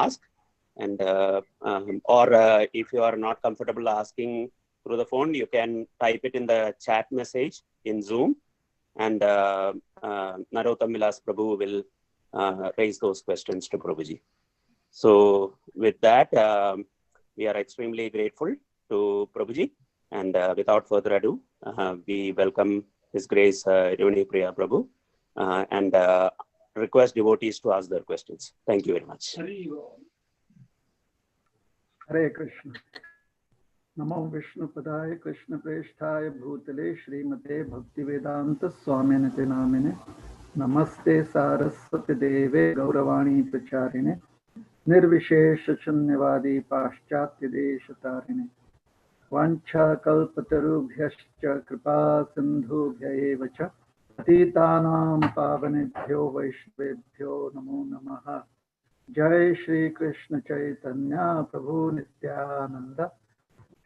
ask. And or if you are not comfortable asking through the phone, you can type it in the chat message in Zoom, and Narottam Vilas Prabhu will raise those questions to Prabhuji. So with that, we are extremely grateful to Prabhuji, and without further ado, we welcome His Grace Rohini Priya Prabhu, and request devotees to ask their questions. Thank you very much. Hare Krishna. Namo Vishnu Padaya Krishna Preshthaya Bhutale Srimate Bhaktivedanta Swamine Namine Namaste Saraswati Deve Gauravani Pracharine Nirvishesha Shunnyavadi Paschatya Deshatarine Vancha Kalpatarubhyascha Kripa Sindhubhya Evacha Patitanam Pavanebhyo Vaishnavebhyo Namo Namaha. Jai Shri Krishna Chaitanya Prabhu Nityananda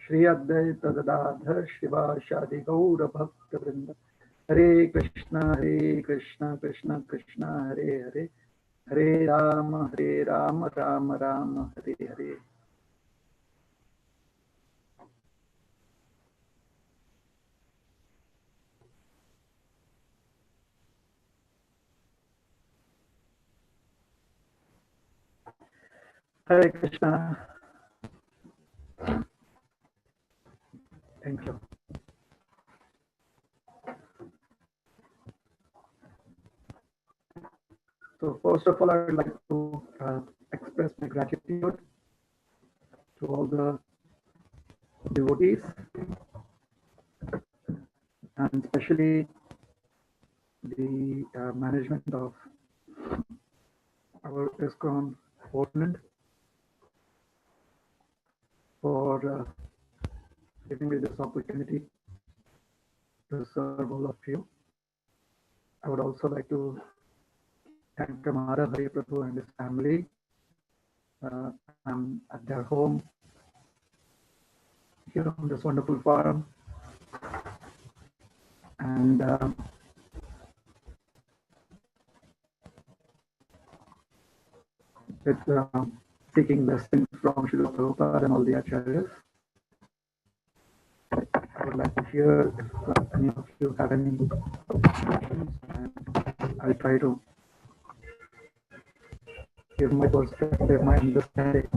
Shri Advaita Gadadhar Shivashadi Gaura Bhakta Vrinda Hare Krishna Krishna Krishna Hare Hare Hare Rama Rama Rama Hare Hare. Hare Krishna. Thank you. So first of all, I would like to express my gratitude to all the devotees, and especially the management of our ISKCON Portland for giving me this opportunity to serve all of you. I would also like to thank Kamara Hari Prabhu and his family. I'm at their home here on this wonderful farm, and with seeking blessings from Srila Prabhupada and all the acharyas. I would like to hear if any of you have any questions, and I'll try to give my perspective, my understanding.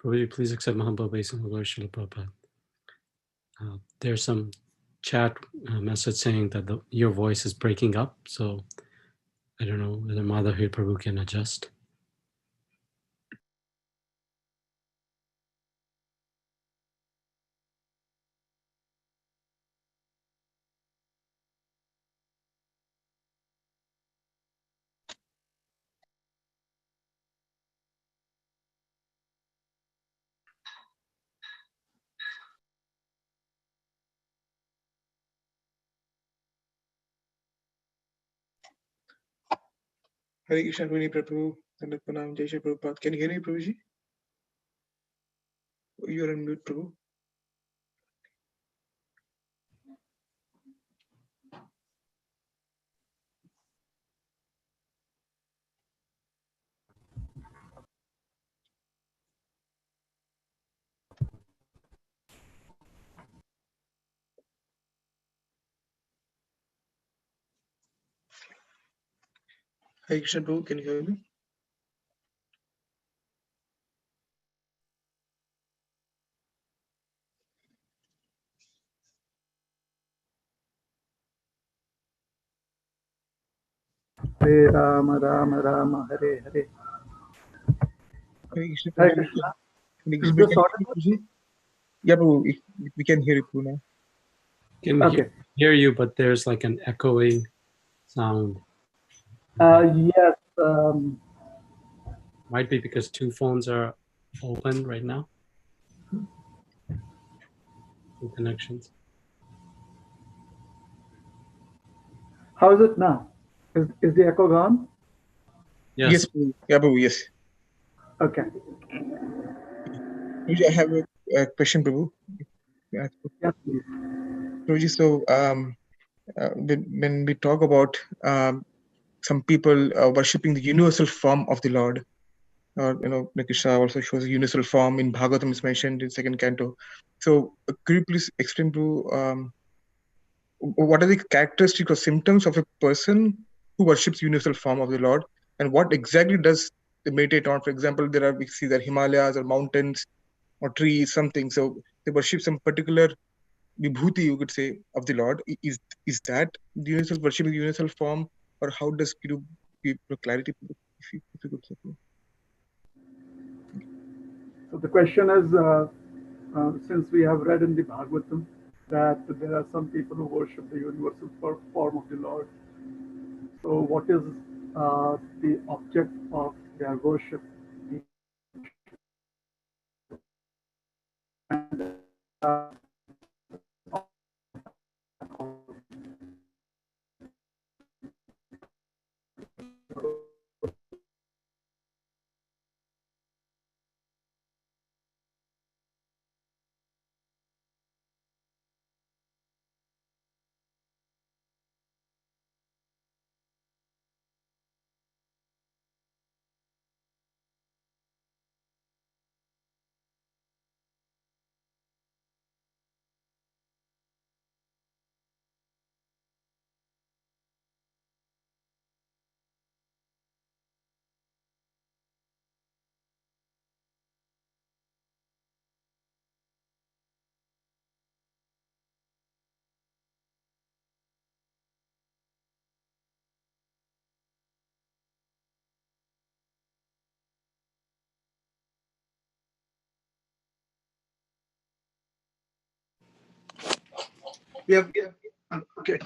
Prabhuji, please accept my humble obeisance, Lord Srila Prabhupada. There's some chat message saying that your voice is breaking up, so I don't know whether Madhavi Prabhu can adjust. Hare Krishna, Rohini Priya Prabhu, and Pranam, Jai Shri Prabhupada. Can you hear me, Prabhuji? You are on mute, Prabhu. Hare Krishna, Prabhu, can you hear me? Hare Rama Rama Hare Hare. Hare Krishna, Hare Prabhu. Krishna. Is this audible? Prabhuji? Yeah, Prabhu, we can hear you Prabhu, now. Can Okay. hear you, but there's like an echoing sound. Yes. Might be because two phones are open right now. Two connections. How is it now? Is the echo gone? Yes. Prabhu. Yeah, Prabhu, yes. Okay. Prabhuji, I have a question, Prabhu. Yeah, Yes, please. Prabhuji, so when we talk about some people worshipping the universal form of the Lord, or Krishna also shows a universal form in Bhagavatam is mentioned in second canto. So could you please explain to what are the characteristics or symptoms of a person who worships universal form of the Lord, and what exactly does they meditate on? For example, we see that Himalayas or mountains or trees, something. So they worship some particular vibhuti, you could say, of the Lord. Is that the universal worship in universal form, or how does you give clarity? If you could say. So the question is, since we have read in the Bhagavatam that there are some people who worship the universal form of the Lord. So what is the object of their worship? And Yeah. Okay.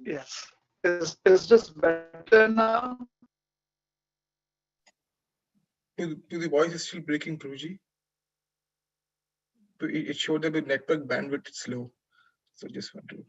yes, is this better now? The voice is still breaking, Prabhuji. It showed that the network bandwidth is slow. So just want to.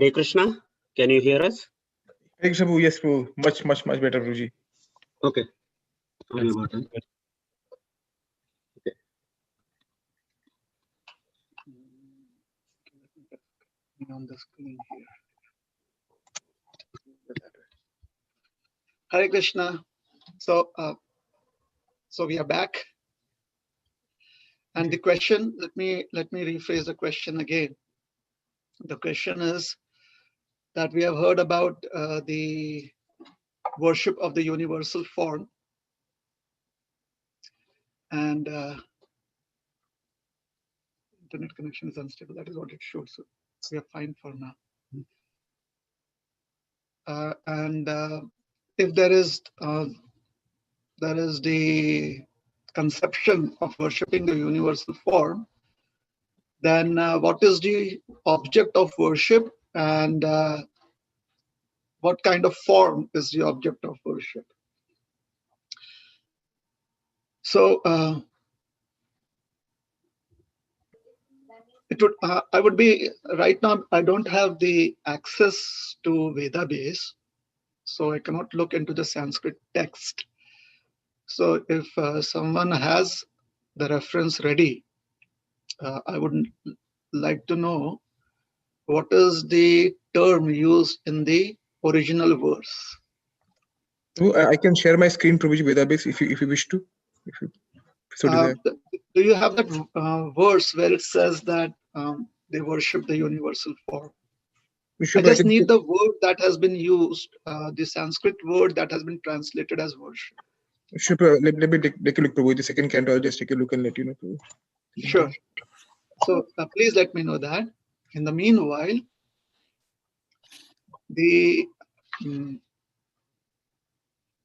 Hare Krishna, can you hear us? Hare Krishna, Prabhu. Yes, Prabhu. Much better, Prabhuji. Okay. Sorry That's about that. good. Okay. On the screen here. Hare Krishna. So we are back. And the question, let me rephrase the question again. The question is that we have heard about the worship of the universal form, and internet connection is unstable. That is what it showed. So we are fine for now. And if there is the conception of worshipping the universal form, then what is the object of worship, and what kind of form is the object of worship? So it would I would be right now. I don't have the access to Veda base, so I cannot look into the Sanskrit text. So if someone has the reference ready, I would like to know what is the term used in the original verse. Prabhu, I can share my screen, Prabhuji, Vedabase, if you wish to. If you so desire. Do you have that verse where it says that they worship the universal form? Sure, I but just can- need the word that has been used, the Sanskrit word that has been translated as worship. Sure, Prabhu. Let me take a look, Prabhu. The second canto, I'll just take a look and let you know, Prabhu. Sure. So please let me know that. In the meanwhile, the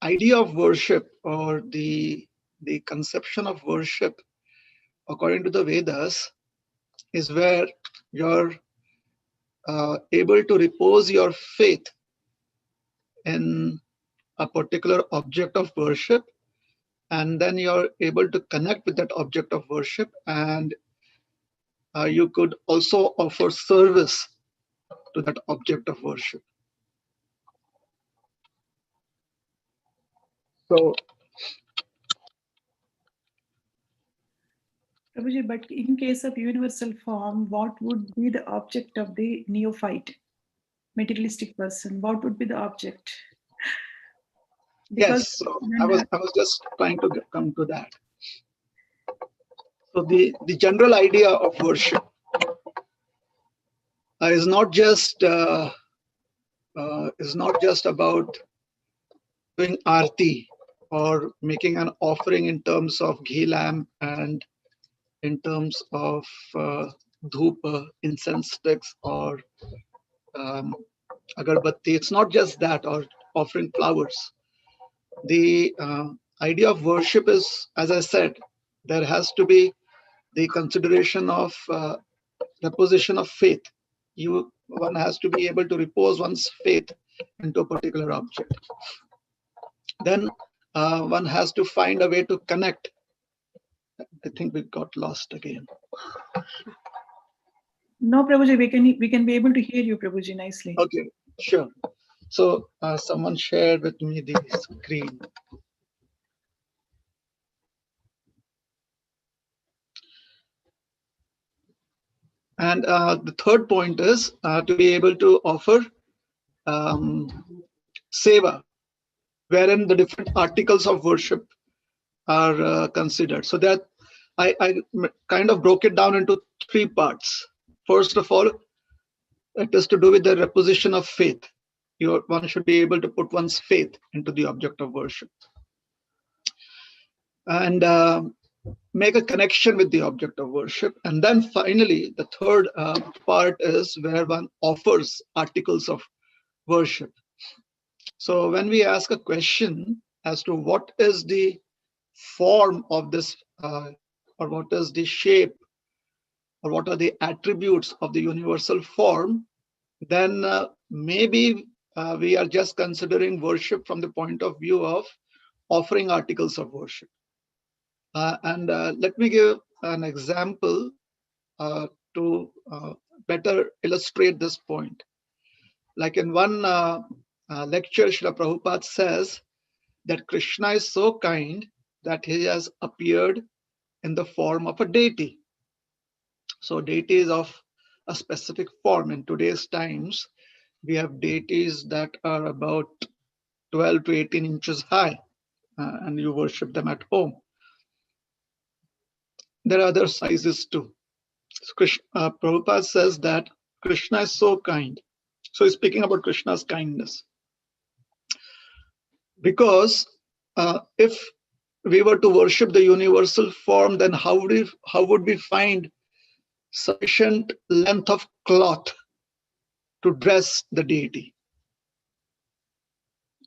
idea of worship, or the conception of worship according to the Vedas, is where you're able to repose your faith in a particular object of worship, and then you're able to connect with that object of worship, and you could also offer service to that object of worship. So Prabhuji, but in case of universal form, what would be the object of the neophyte, materialistic person? What would be the object? yes, so I was just trying to come to that. So the general idea of worship is not just about doing arti or making an offering in terms of ghee lamp and in terms of dhupa, incense sticks, or agarbatti. It's not just that, or offering flowers. The idea of worship is, as I said, there has to be the consideration of reposition of faith. One has to be able to repose one's faith into a particular object. Then one has to find a way to connect. I think we got lost again. No, Prabhuji, we can be able to hear you, Prabhuji, nicely. Okay, sure. So someone shared with me the screen. And the third point is to be able to offer seva, wherein the different articles of worship are considered. So that I kind of broke it down into three parts. First of all, it is to do with the reposition of faith. One should be able to put one's faith into the object of worship, and make a connection with the object of worship. And then finally, the third part is where one offers articles of worship. So when we ask a question as to what is the form of this, or what is the shape, or what are the attributes of the universal form, then maybe we are just considering worship from the point of view of offering articles of worship. And let me give an example to better illustrate this point. Like in one lecture, Srila Prabhupada says that Krishna is so kind that he has appeared in the form of a deity. So deity is of a specific form. In today's times, we have deities that are about 12 to 18 inches high, and you worship them at home. There are other sizes too. So Prabhupada says that Krishna is so kind. So he's speaking about Krishna's kindness. Because if we were to worship the universal form, then how would we find sufficient length of cloth to dress the deity?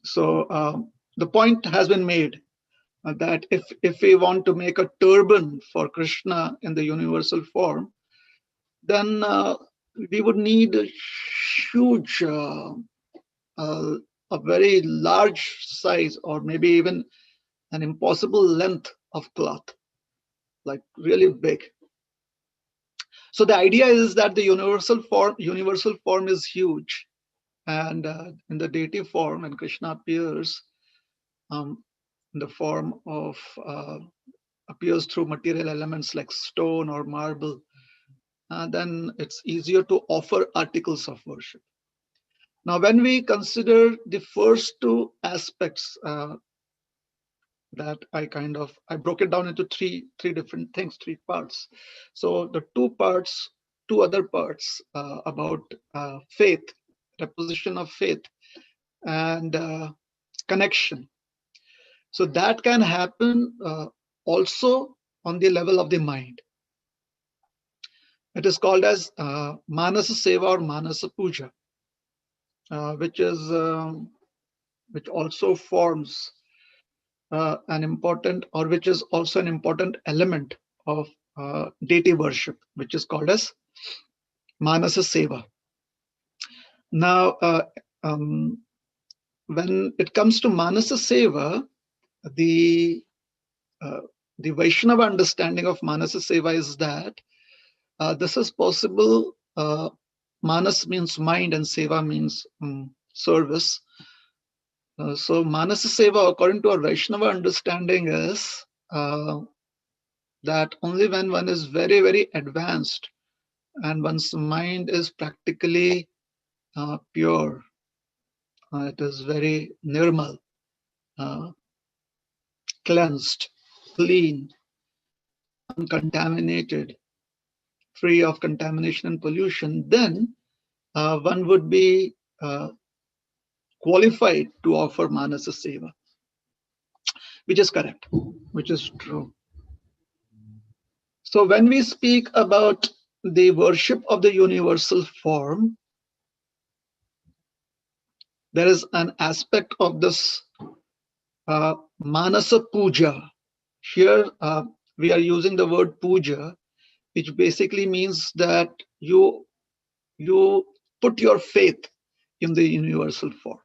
So the point has been made that if we want to make a turban for Krishna in the universal form, then we would need a huge, a very large size, or maybe even an impossible length of cloth, like really big. So the idea is that the universal form is huge, and in the deity form, when Krishna appears in the form of appears through material elements like stone or marble, then it's easier to offer articles of worship. Now, when we consider the first two aspects that I broke it down into three different things, three parts. So the two other parts about faith, reposition of faith, and connection. So that can happen also on the level of the mind. It is called as Manasa Seva or Manasa Puja, which also forms an important, or which is also an important element of deity worship, which is called as Manasa Seva. Now, when it comes to Manasa Seva, the Vaishnava understanding of Manasa Seva is that this is possible. Manas means mind and Seva means service. So Manasa Seva, according to our Vaishnava understanding, is that only when one is very, very advanced and one's mind is practically pure, it is very nirmal, cleansed, clean, uncontaminated, free of contamination and pollution, then one would be qualified to offer Manasa Seva, which is correct, which is true. So when we speak about the worship of the universal form, there is an aspect of this Manasa Puja. Here we are using the word puja, which basically means that you put your faith in the universal form.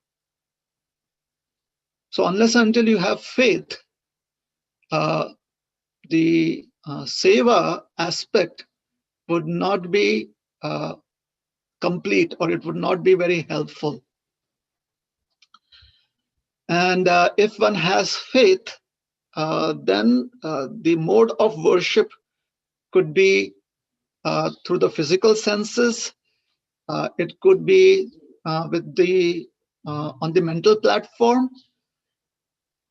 So unless until you have faith, the seva aspect would not be complete, or it would not be very helpful. And if one has faith, then the mode of worship could be through the physical senses. It could be with the on the mental platform.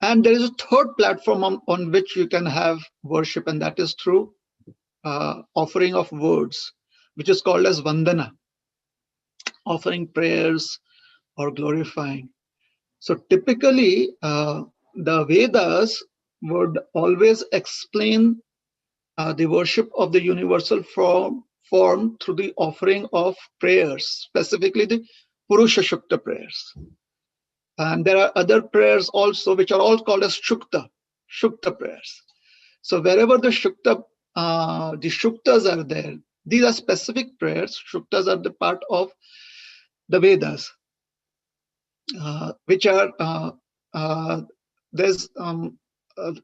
And there is a third platform on which you can have worship, and that is through offering of words, which is called as vandana, offering prayers or glorifying. So typically, the Vedas would always explain the worship of the universal form through the offering of prayers, specifically the Purusha Shukta prayers. And there are other prayers also, which are all called as Shukta prayers. So wherever the Shuktas are there, these are specific prayers. Shuktas are the part of the Vedas, which are there's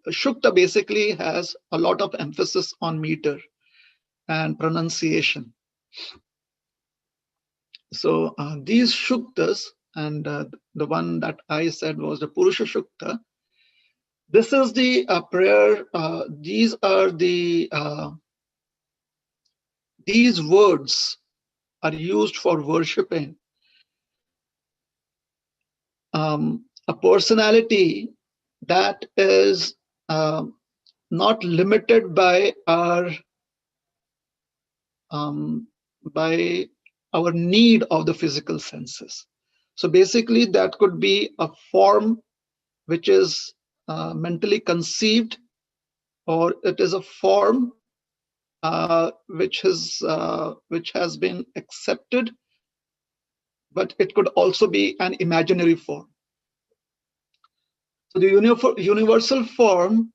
Shukta basically has a lot of emphasis on meter and pronunciation. So these shuktas, and the one that I said was the Purusha Shukta. This is the prayer. These are the these words are used for worshipping a personality that is not limited by our need of the physical senses. So basically, that could be a form which is mentally conceived, or it is a form which has been accepted, but it could also be an imaginary form. So the universal form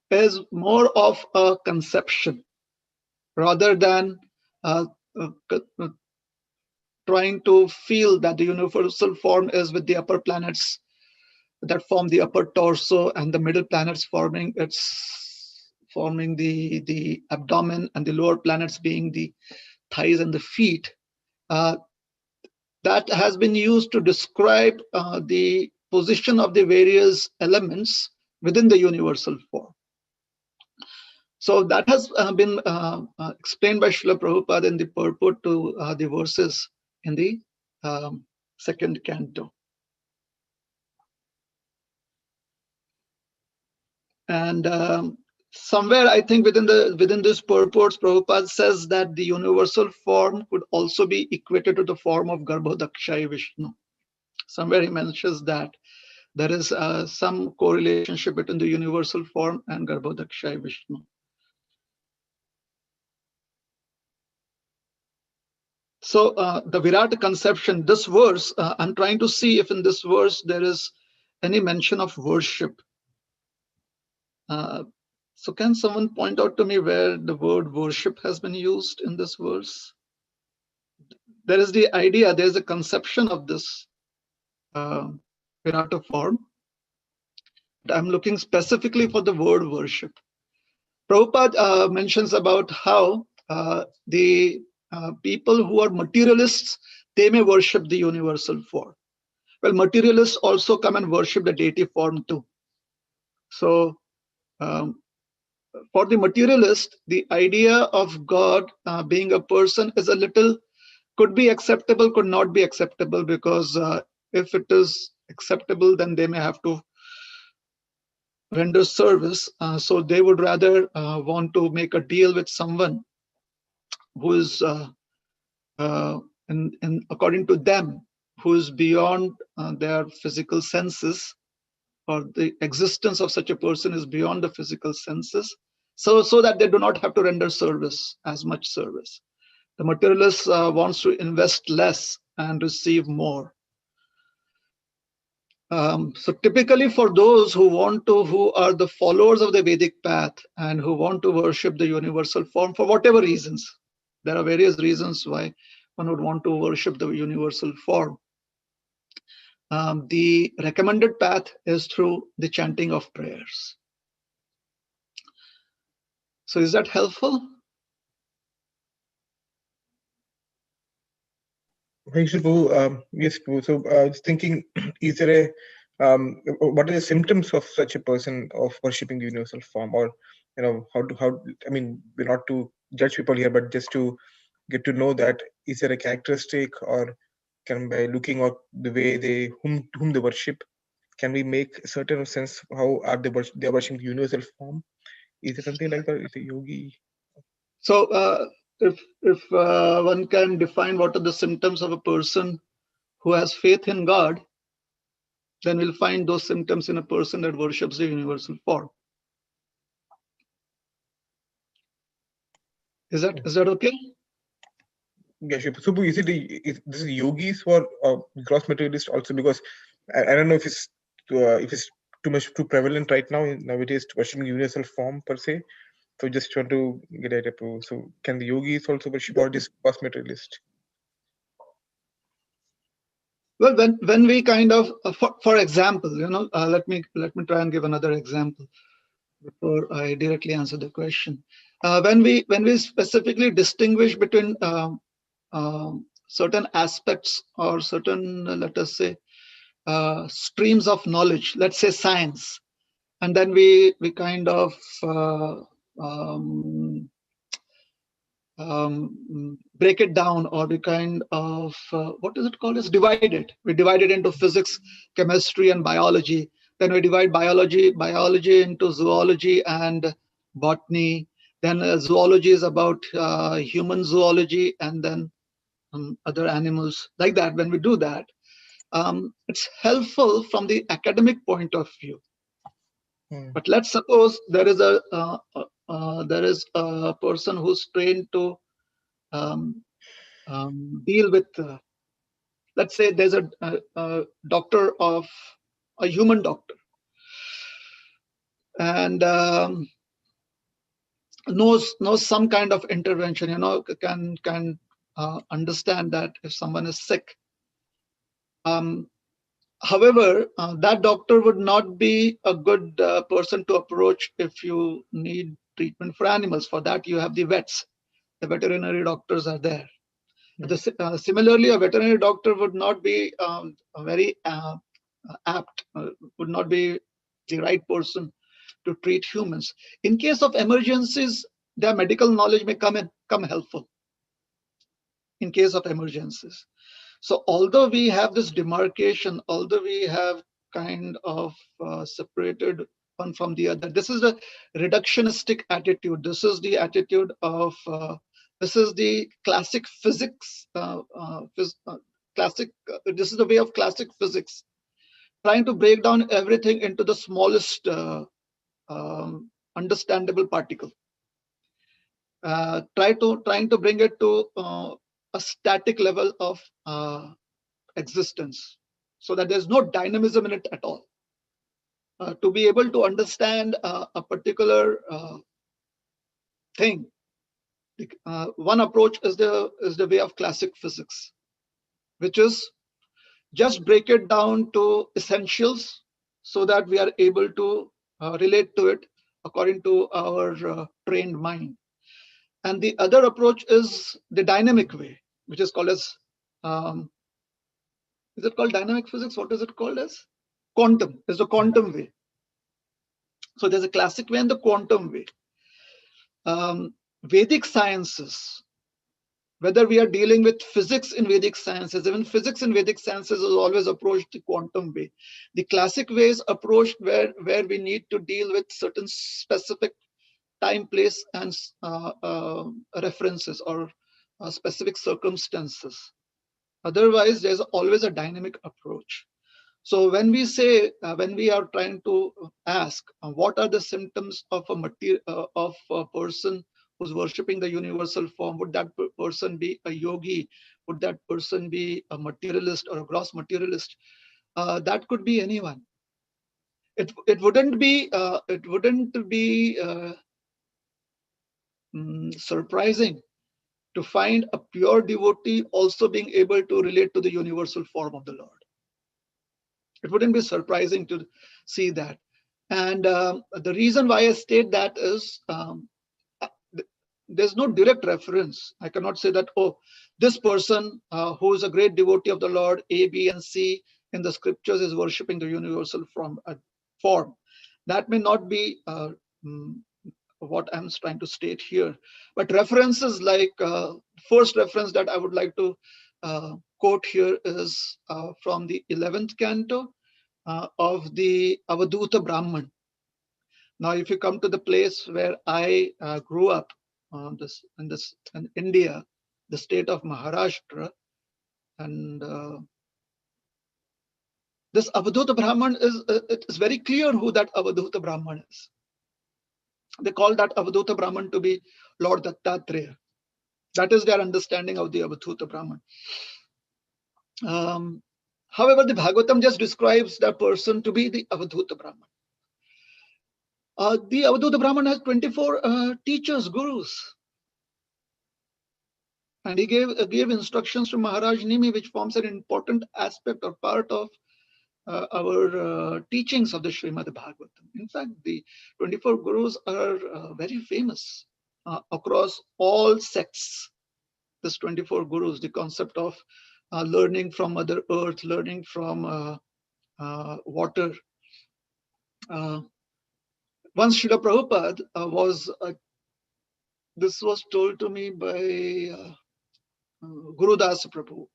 is more of a conception rather than trying to feel that the universal form is with the upper planets that form the upper torso and the middle planets forming the abdomen, and the lower planets being the thighs and the feet. That has been used to describe the position of the various elements within the universal form. So that has been explained by Srila Prabhupada in the purport to the verses in the second canto. And somewhere, I think within this purports, Prabhupada says that the universal form could also be equated to the form of Garbhodakshaya Vishnu. Somewhere he mentions that there is some correlation between the universal form and Garbhodakshaya Vishnu. So the Virata conception, this verse, I'm trying to see if in this verse there is any mention of worship. So can someone point out to me where the word worship has been used in this verse? There is the idea, there's a conception of this Virata form. I'm looking specifically for the word worship. Prabhupada mentions about how the people who are materialists, they may worship the universal form. Well, materialists also come and worship the deity form too. So for the materialist, the idea of God being a person is a little, could be acceptable, could not be acceptable, because if it is acceptable, then they may have to render service. So they would rather want to make a deal with someone who is, according to them, who is beyond their physical senses, or the existence of such a person is beyond the physical senses, so that they do not have to render service, as much service. The materialist wants to invest less and receive more. So typically for those who are the followers of the Vedic path and who want to worship the universal form for whatever reasons, there are various reasons why one would want to worship the universal form. The recommended path is through the chanting of prayers. So is that helpful? Thanks, Prabhu. Yes, Prabhu. So I was thinking, is there what are the symptoms of such a person of worshipping the universal form, or how? I mean, we're not to judge people here, but just to get to know that, is there a characteristic, or can by looking at the way whom they worship, can we make a certain sense how are they worshiping the universal form? Is it something like that? Is a yogi? So if one can define what are the symptoms of a person who has faith in God, then we'll find those symptoms in a person that worships the universal form. Is that okay? Yes, Subbu, is this yogis for gross materialist also? Because I don't know if it's too prevalent right now nowadays to worship universal form per se. So just trying to get at it. So can the yogis also worship, or this gross materialist? Well, when we kind of, for example, let me try and give another example before I directly answer the question. When we specifically distinguish between certain aspects or certain, let us say, streams of knowledge, let's say science, and then we kind of break it down, or we kind of what is it called, is divide it. We divide it into physics, chemistry, and biology. Then we divide biology into zoology and botany. Then zoology is about human zoology, and then other animals, like that. When we do that, it's helpful from the academic point of view. But let's suppose there is a person who's trained to deal with, let's say there's a doctor, of a human doctor, and knows some kind of intervention, can understand that if someone is sick. However, that doctor would not be a good person to approach if you need treatment for animals. For that, you have the vets. The veterinary doctors are there. Similarly, a veterinary doctor would not be very apt, would not be the right person to treat humans. In case of emergencies, their medical knowledge may come helpful in case of emergencies. So although we have this demarcation, although we have kind of separated one from the other, this is the reductionistic attitude. This is the attitude of this is the classic physics. This is the way of classic physics, trying to break down everything into the smallest understandable particle. Trying to bring it to a static level of existence, so that there's no dynamism in it at all. To be able to understand a particular thing, one approach is the way of classic physics, which is just break it down to essentials, so that we are able to relate to it according to our trained mind. And the other approach is the dynamic way, which is called as, is it called dynamic physics? What is it called as? Quantum. There's a quantum way. So there's a classic way and the quantum way. Vedic sciences, whether we are dealing with physics in Vedic sciences, even physics in Vedic sciences is always approached the quantum way. The classic way is approached where we need to deal with certain specific time, place, and references, or specific circumstances. Otherwise, there's always a dynamic approach. So when we say, when we are trying to ask, what are the symptoms of a person who's worshipping the universal form? Would that person be a yogi? Would that person be a materialist or a gross materialist? That could be anyone. It wouldn't be surprising to find a pure devotee also being able to relate to the universal form of the Lord. It wouldn't be surprising to see that. And the reason why I state that is there's no direct reference. I cannot say that, oh, this person who is a great devotee of the Lord, A, B, and C in the scriptures is worshipping the universal form. That may not be what I'm trying to state here. But references like first reference that I would like to quote here is from the 11th canto of the Avadhuta Brahman. Now, if you come to the place where I grew up, in India, the state of Maharashtra, and this Avadhuta Brahman it is very clear who that Avadhuta Brahman is. They call that Avadhuta Brahman to be Lord Dattatreya. That is their understanding of the Avadhuta Brahman. However, the Bhagavatam just describes that person to be the Avadhuta Brahman. The Avadhuta Brahman has 24 teachers, gurus. And he gave instructions to Maharaj Nimi, which forms an important aspect or part of our teachings of the Srimad Bhagavatam. In fact, the 24 gurus are very famous across all sects. this 24 gurus, the concept of learning from Mother Earth, learning from water. Once Srila Prabhupada this was told to me by Guru Dasi Prabhu,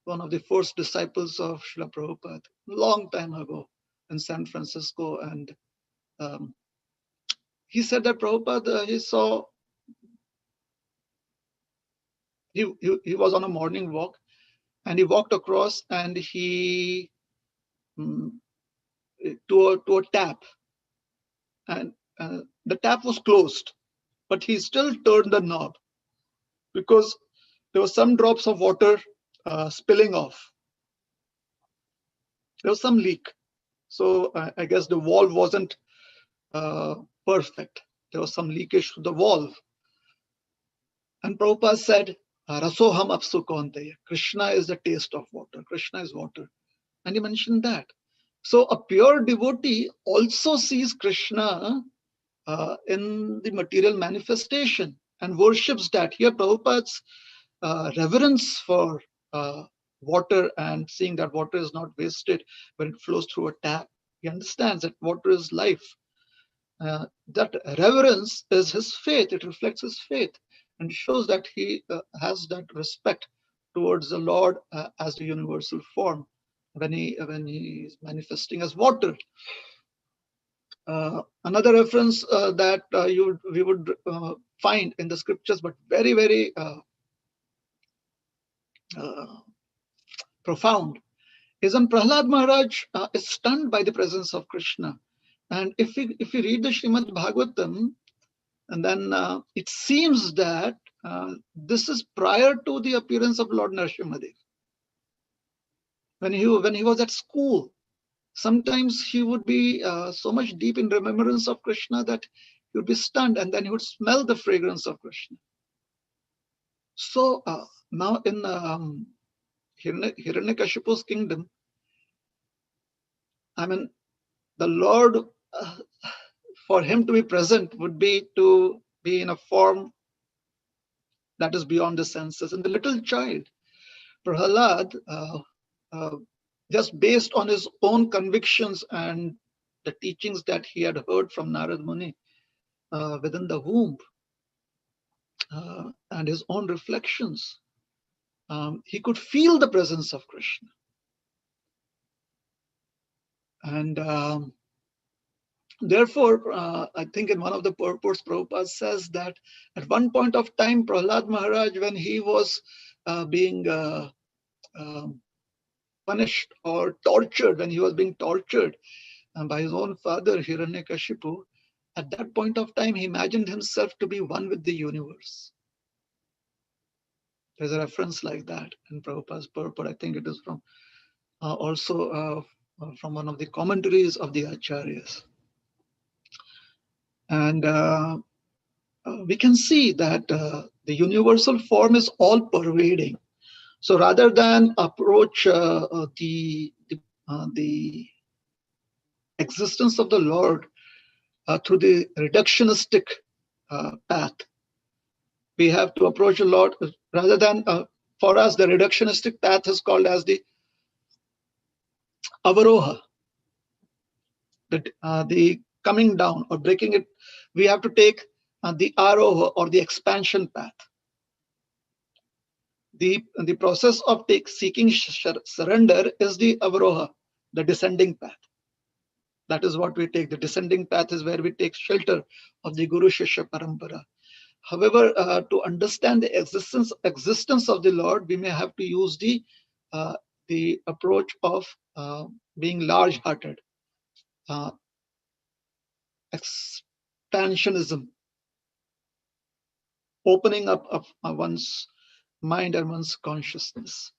one of the first disciples of Srila Prabhupada, long time ago in San Francisco. And he said that Prabhupada, he saw, he was on a morning walk, and he walked across and he to a tap, and the tap was closed, but he still turned the knob because there were some drops of water spilling off. There was some leak. So I guess the valve wasn't perfect. There was some leakage to the valve. And Prabhupada said, Rasoham apsu kaunteya. Krishna is the taste of water. Krishna is water. And he mentioned that. So a pure devotee also sees Krishna in the material manifestation and worships that. Here Prabhupada's reverence for water and seeing that water is not wasted when it flows through a tap. He understands that water is life. That reverence is his faith. It reflects his faith and shows that he has that respect towards the Lord as the universal form when he is manifesting as water. Another reference that we would find in the scriptures, but very, very profound, is when Prahlad Maharaj is stunned by the presence of Krishna. And if we read the Srimad Bhagavatam, and then it seems that this is prior to the appearance of Lord Narasimhadev. When he was at school, sometimes he would be so much deep in remembrance of Krishna that he would be stunned, and then he would smell the fragrance of Krishna. So now in Hiranyakashipu's kingdom, I mean, the Lord, for him to be present would be to be in a form that is beyond the senses. And the little child, Prahlad, just based on his own convictions and the teachings that he had heard from Narad Muni within the womb, and his own reflections, he could feel the presence of Krishna. And therefore, I think in one of the purports, Prabhupada says that at one point of time, Prahlad Maharaj, when he was being punished or tortured, when he was being tortured by his own father, Hiranyakashipu, at that point of time, he imagined himself to be one with the universe. There's a reference like that in Prabhupada's purport. I think it is from also from one of the commentaries of the Acharyas. And we can see that the universal form is all pervading. So rather than approach the existence of the Lord through the reductionistic path, we have to approach the Lord rather than, for us, the reductionistic path is called as the avaroha, the coming down or breaking it. We have to take the aroha or the expansion path. The process of seeking surrender is the avaroha, the descending path. That is what we take. The descending path is where we take shelter of the Guru Shishya Parampara. However, to understand the existence of the Lord, we may have to use the approach of being large-hearted, expansionism, opening up of one's mind and one's consciousness.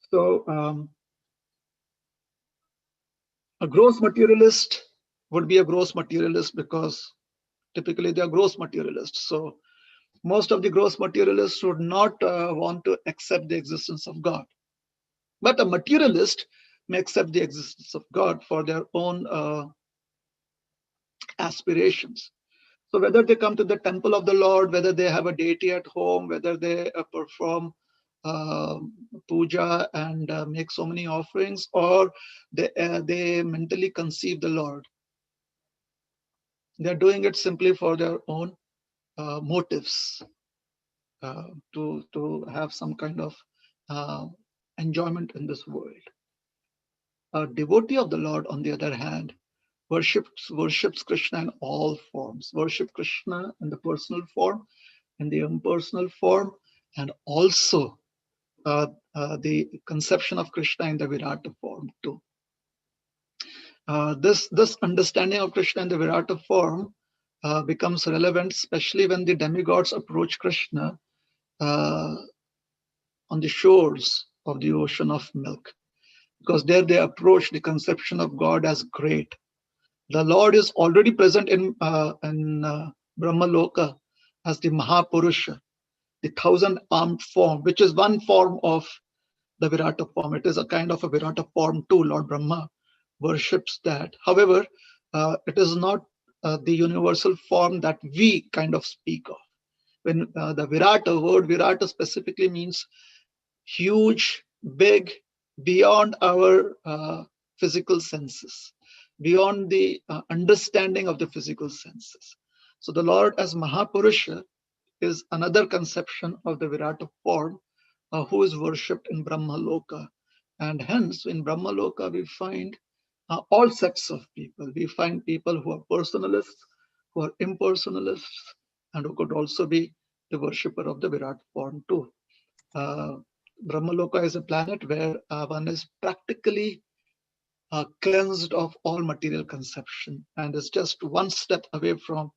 So a gross materialist would be a gross materialist because typically they are gross materialists. So most of the gross materialists would not want to accept the existence of God. But a materialist may accept the existence of God for their own aspirations. So whether they come to the temple of the Lord, whether they have a deity at home, whether they perform puja and make so many offerings, or they mentally conceive the Lord, they're doing it simply for their own motives, to have some kind of enjoyment in this world. A devotee of the Lord, on the other hand, worships Krishna in all forms. Worship Krishna in the personal form, in the impersonal form, and also the conception of Krishna in the Virata form too. This understanding of Krishna in the Virata form becomes relevant, especially when the demigods approach Krishna on the shores of the ocean of milk, because there they approach the conception of God as great. The Lord is already present in Brahma Loka as the Mahapurusha, the 1,000-armed form, which is one form of the Virata form. It is a kind of a Virata form too. Lord Brahma worships that. However, it is not the universal form that we kind of speak of. When the word Virata specifically means huge, big, beyond our physical senses, beyond the understanding of the physical senses. So the Lord as Mahapurusha is another conception of the Virata form, who is worshipped in Brahma Loka. And hence, in Brahma Loka, we find all sets of people. We find people who are personalists, who are impersonalists, and who could also be the worshipper of the Virat form too. Brahmaloka is a planet where one is practically cleansed of all material conception and is just one step away from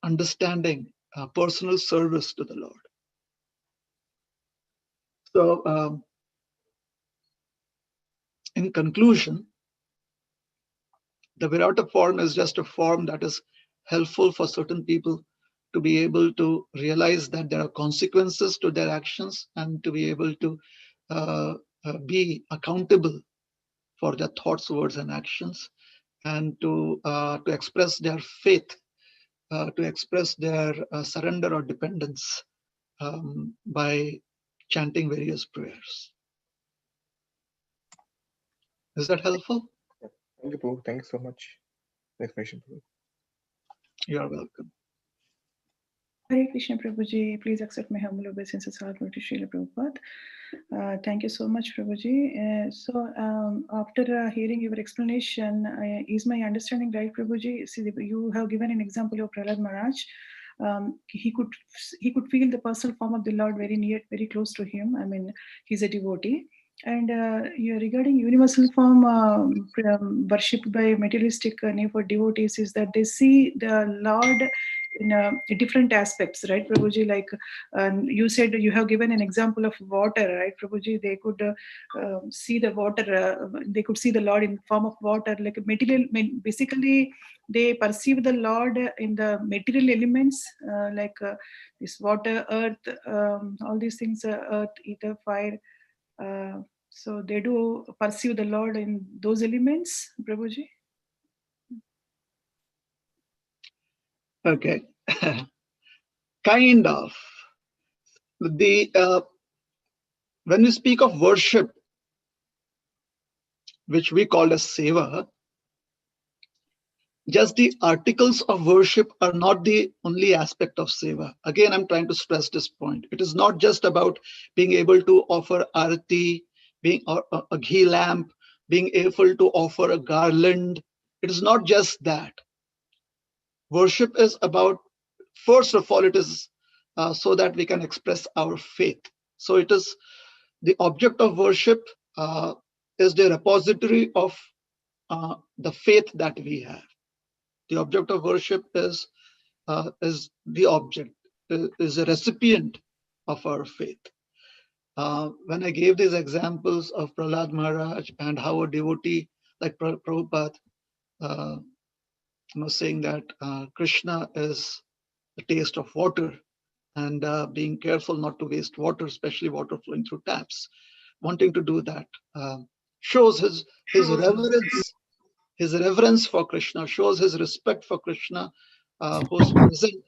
understanding personal service to the Lord. So, in conclusion, the Virata form is just a form that is helpful for certain people to be able to realize that there are consequences to their actions and to be able to be accountable for their thoughts, words, and actions, and to express their faith, to express their surrender or dependence by chanting various prayers. Is that helpful? Thank you, Prabhu. Thank you so much for the explanation, Prabhu. You are welcome. Hare Krishna Prabhuji, please accept my humble obeisances to Srila Prabhupada. Thank you so much, Prabhuji. After hearing your explanation, is my understanding right, Prabhuji? See, you have given an example of Prahlad Maharaj. He could feel the personal form of the Lord very near, very close to him. I mean, he's a devotee. And regarding universal form worshipped by materialistic for devotees, is that they see the Lord in different aspects, right, Prabhuji? Like you said, you have given an example of water, right, Prabhuji? They could see the water, they could see the Lord in form of water, like material. Basically, they perceive the Lord in the material elements, like this water, earth, all these things, earth, ether, fire. So they do perceive the Lord in those elements, Prabhuji? Okay. Kind of. When we speak of worship, which we call as seva, just the articles of worship are not the only aspect of seva. Again, I'm trying to stress this point. It is not just about being able to offer arati, being a ghee lamp, being able to offer a garland. It is not just that. Worship is about, first of all, it is so that we can express our faith. So it is the object of worship is the repository of the faith that we have. The object of worship is the object, is a recipient of our faith. When I gave these examples of Prahlad Maharaj and how a devotee like Prabhupada saying that Krishna is the taste of water, and being careful not to waste water, especially water flowing through taps, wanting to do that shows his reverence his reverence for Krishna, shows his respect for Krishna, who's present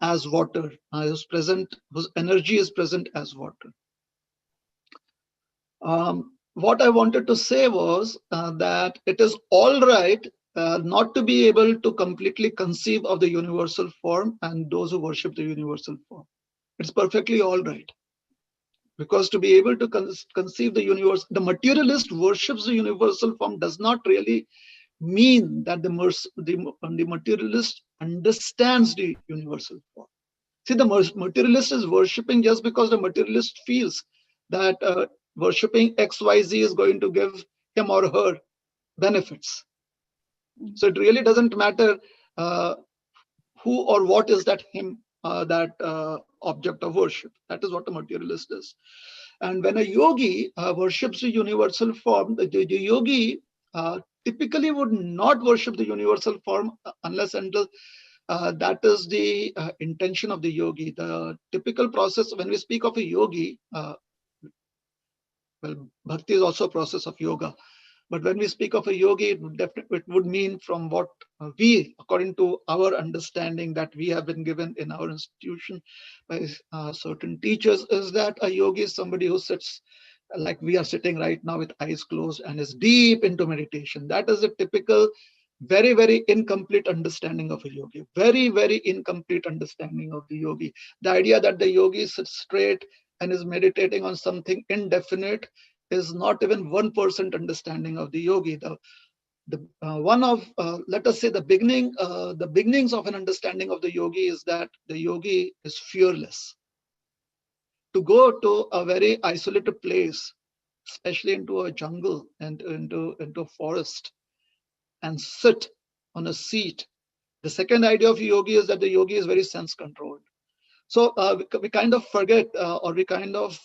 as water, who's present, whose energy is present as water. What I wanted to say was that it is all right not to be able to completely conceive of the universal form and those who worship the universal form. It's perfectly all right. Because to be able to conceive the universe, the materialist worships the universal form does not really mean that the materialist understands the universal form. See, the materialist is worshipping just because the materialist feels that worshipping XYZ is going to give him or her benefits. So it really doesn't matter who or what is that him, that object of worship. That is what a materialist is. And when a yogi worships the universal form, the yogi typically would not worship the universal form unless until that is the intention of the yogi. The typical process when we speak of a yogi, well, bhakti is also a process of yoga. But when we speak of a yogi, it would mean from what we, according to our understanding that we have been given in our institution by certain teachers, is that a yogi is somebody who sits like we are sitting right now with eyes closed and is deep into meditation. That is a typical, very, very incomplete understanding of a yogi. Very, very incomplete understanding of the yogi. The idea that the yogi sits straight and is meditating on something indefinite is not even 1% understanding of the yogi. One of, let us say, the beginnings of an understanding of the yogi is that the yogi is fearless. To go to a very isolated place, especially into a jungle and into a forest, and sit on a seat. The second idea of yogi is that the yogi is very sense controlled. So we kind of forget, or we kind of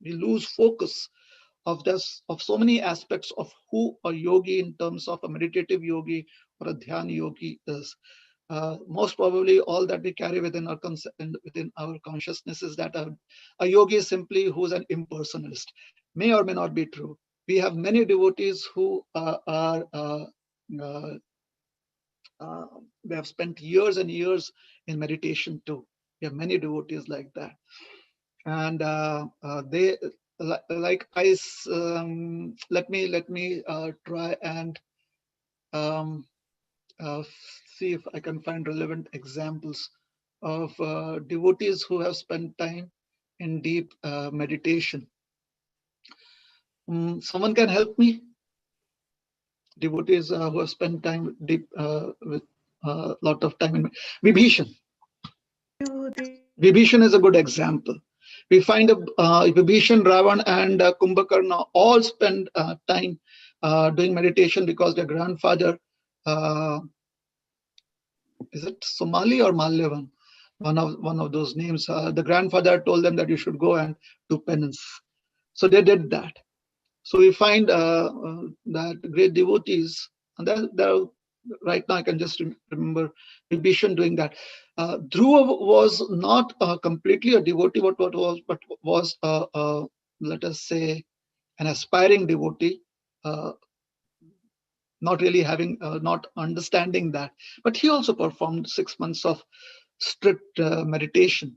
we lose focus of so many aspects of who a yogi in terms of a meditative yogi or a dhyana yogi is. Most probably all that we carry within our consciousness is that a yogi is simply who's an impersonalist. May or may not be true. We have many devotees who they have spent years and years in meditation too. We have many devotees like that, and they like I. Let me try and see if I can find relevant examples of devotees who have spent time in deep meditation. Someone can help me? Devotees who have spent time deep with a lot of time in Vibhishan. Vibhishan is a good example. We find Vibhishan, Ravan, and Kumbhakarna all spend time doing meditation because their grandfather, is it Somali or Malyavan? One of those names. The grandfather told them that you should go and do penance. So they did that. So we find that great devotees, and there right now I can just remember Vibhishan doing that. Dhruva was not completely a devotee, but was let us say an aspiring devotee, not really having, not understanding that. But he also performed 6 months of strict meditation.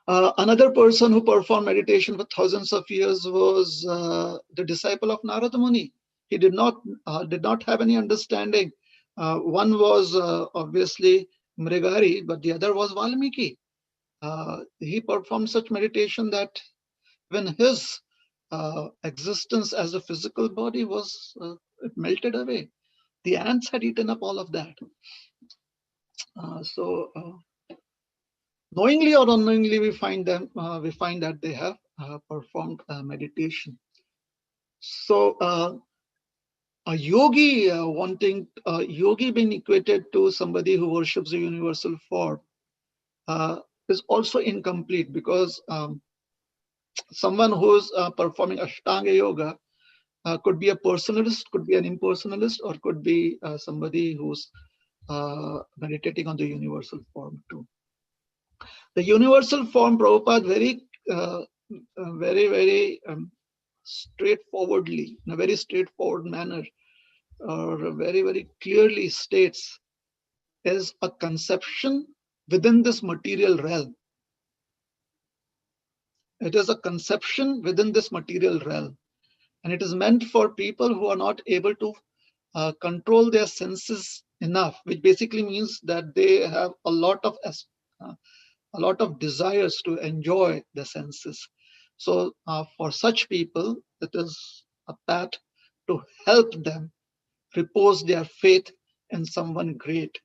Another person who performed meditation for thousands of years was the disciple of Narada Muni. He did not have any understanding. One was obviously Mrigari, but the other was Valmiki. He performed such meditation that when his existence as a physical body was it melted away. The ants had eaten up all of that. Knowingly or unknowingly, we find that they have performed meditation. So a yogi being equated to somebody who worships the universal form is also incomplete, because someone who's performing Ashtanga yoga could be a personalist, could be an impersonalist, or could be somebody who's meditating on the universal form too. The universal form, Prabhupada very straightforwardly, in a very straightforward manner, or very, very clearly states, is a conception within this material realm. It is a conception within this material realm. And it is meant for people who are not able to control their senses enough, which basically means that they have a lot of desires to enjoy the senses. So for such people, it is a path to help them repose their faith in someone great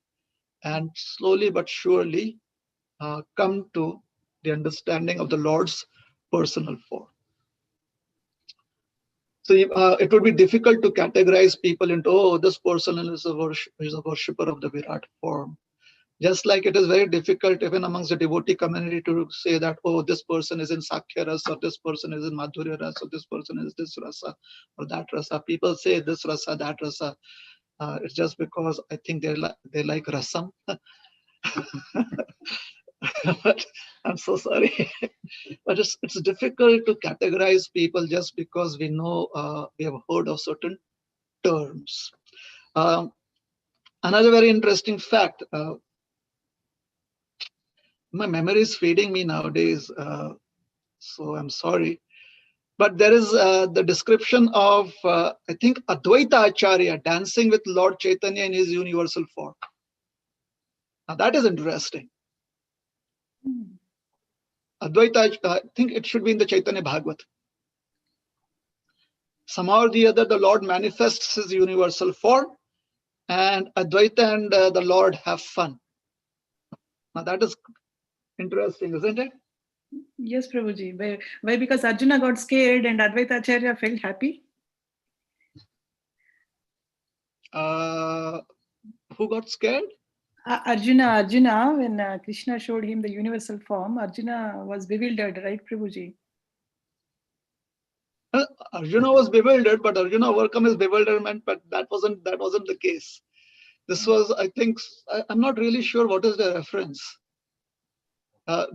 and slowly but surely come to the understanding of the Lord's personal form. So it would be difficult to categorize people into, oh, this person is a worshipper of the Virat form. Just like it is very difficult even amongst the devotee community to say that, oh, this person is in Sakya Rasa, or this person is in Madhurya Rasa, or this person is this Rasa or that Rasa. People say this Rasa, that Rasa. It's just because I think they like Rasam. But I'm so sorry. But it's difficult to categorize people just because we know we have heard of certain terms. Another very interesting fact, my memory is fading me nowadays, so I'm sorry. But there is the description of, I think, Advaita Acharya dancing with Lord Chaitanya in his universal form. Now that is interesting. Advaita, I think it should be in the Chaitanya Bhagavat. Somehow or the other, the Lord manifests his universal form, and Advaita and the Lord have fun. Now that is interesting, isn't it? Yes, Prabhuji. Why? Because Arjuna got scared and Advaita Acharya felt happy? Who got scared? Arjuna, when Krishna showed him the universal form, Arjuna was bewildered, right, Prabhuji? Arjuna was bewildered, but Arjuna overcome his bewilderment, but that wasn't the case. This was, I think, I'm not really sure what is the reference. I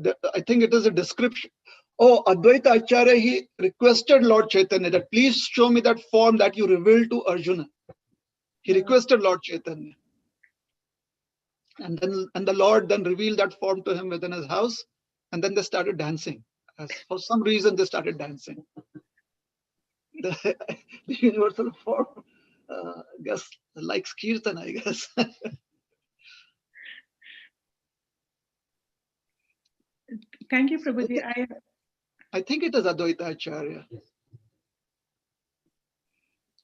think it is a description. Oh, Advaita Acharya, he requested Lord Chaitanya that please show me that form that you revealed to Arjuna. He requested Lord Chaitanya. And the Lord then revealed that form to him within his house, and then they started dancing. For some reason, they started dancing. The universal form, I guess, likes Kirtan, I guess. Thank you, Prabhuji. I think it is Advaita Acharya.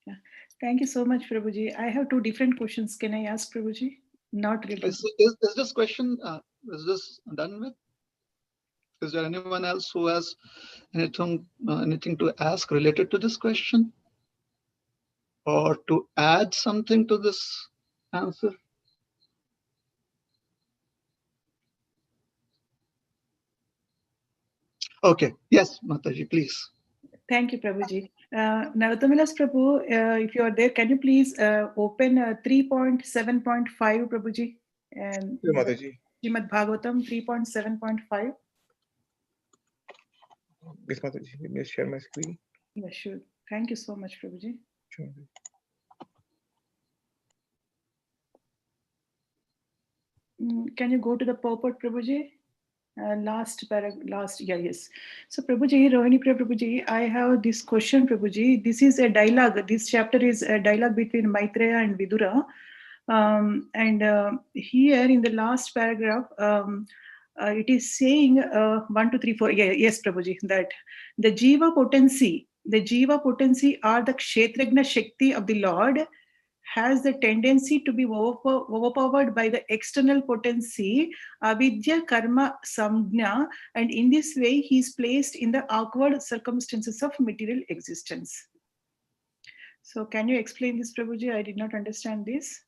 Yeah. Thank you so much, Prabhuji. I have two different questions. Can I ask, Prabhuji? Not really. Is this question, is this done with? Is there anyone else who has anything to ask related to this question? Or to add something to this answer? Okay. Yes, Mataji, please. Thank you, Prabhuji. Narottamilas Prabhu, if you are there, can you please open 3.7.5, Prabhuji? And Mataji. Srimad Bhagavatam 3.7.5. Yes, Mataji. Let me share my screen. Yeah, sure. Thank you so much, Prabhuji. Sure. Can you go to the purport, Prabhuji? Yes. So Prabhuji, Rohini Priya Prabhuji, I have this question, Prabhuji. This is a dialogue. This chapter is a dialogue between Maitreya and Vidura. Here in the last paragraph, it is saying 1, 2, 3, 4. Yes, Prabhuji, that the Jiva potency or the Kshetragna Shakti of the Lord has the tendency to be overpowered by the external potency, avidya, karma, samjna, and in this way he is placed in the awkward circumstances of material existence. So can you explain this, Prabhuji? I did not understand this.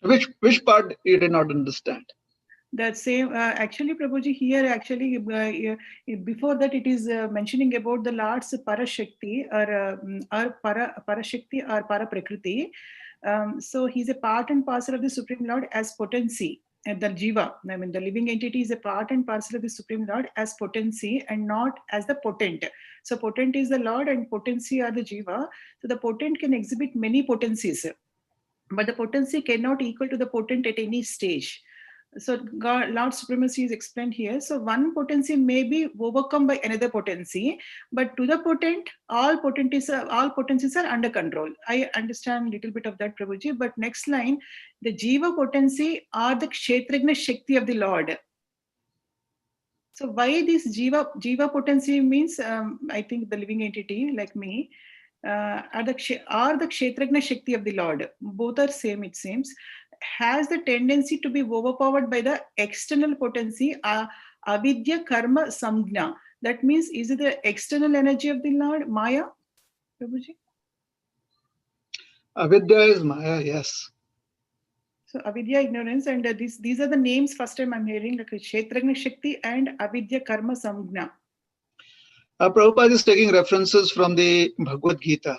Which part you did not understand? That same, actually, Prabhuji, here actually before that it is mentioning about the Lord's Parashakti or Parashakti or Paraprakriti. So he's a part and parcel of the Supreme Lord as potency. the jiva, I mean the living entity, is a part and parcel of the Supreme Lord as potency and not as the potent. So potent is the Lord and potency are the jiva. So the potent can exhibit many potencies, but the potency cannot equal to the potent at any stage. So God, Lord supremacy is explained here. So one potency may be overcome by another potency, but to the potent, all potencies are under control. I understand a little bit of that, Prabhuji. But next line, the jiva potency are the kshetragna shakti of the Lord. So why this jiva potency means, I think the living entity like me, are the kshetragna shakti of the Lord. Both are same, it seems. Has the tendency to be overpowered by the external potency, avidya karma samjna. That means, is it the external energy of the Lord, Maya, Prabhuji? Avidya is Maya, yes. So avidya, ignorance, and these are the names first time I'm hearing, like kshetragna shakti and avidya karma samjna. Prabhupada is taking references from the Bhagavad Gita.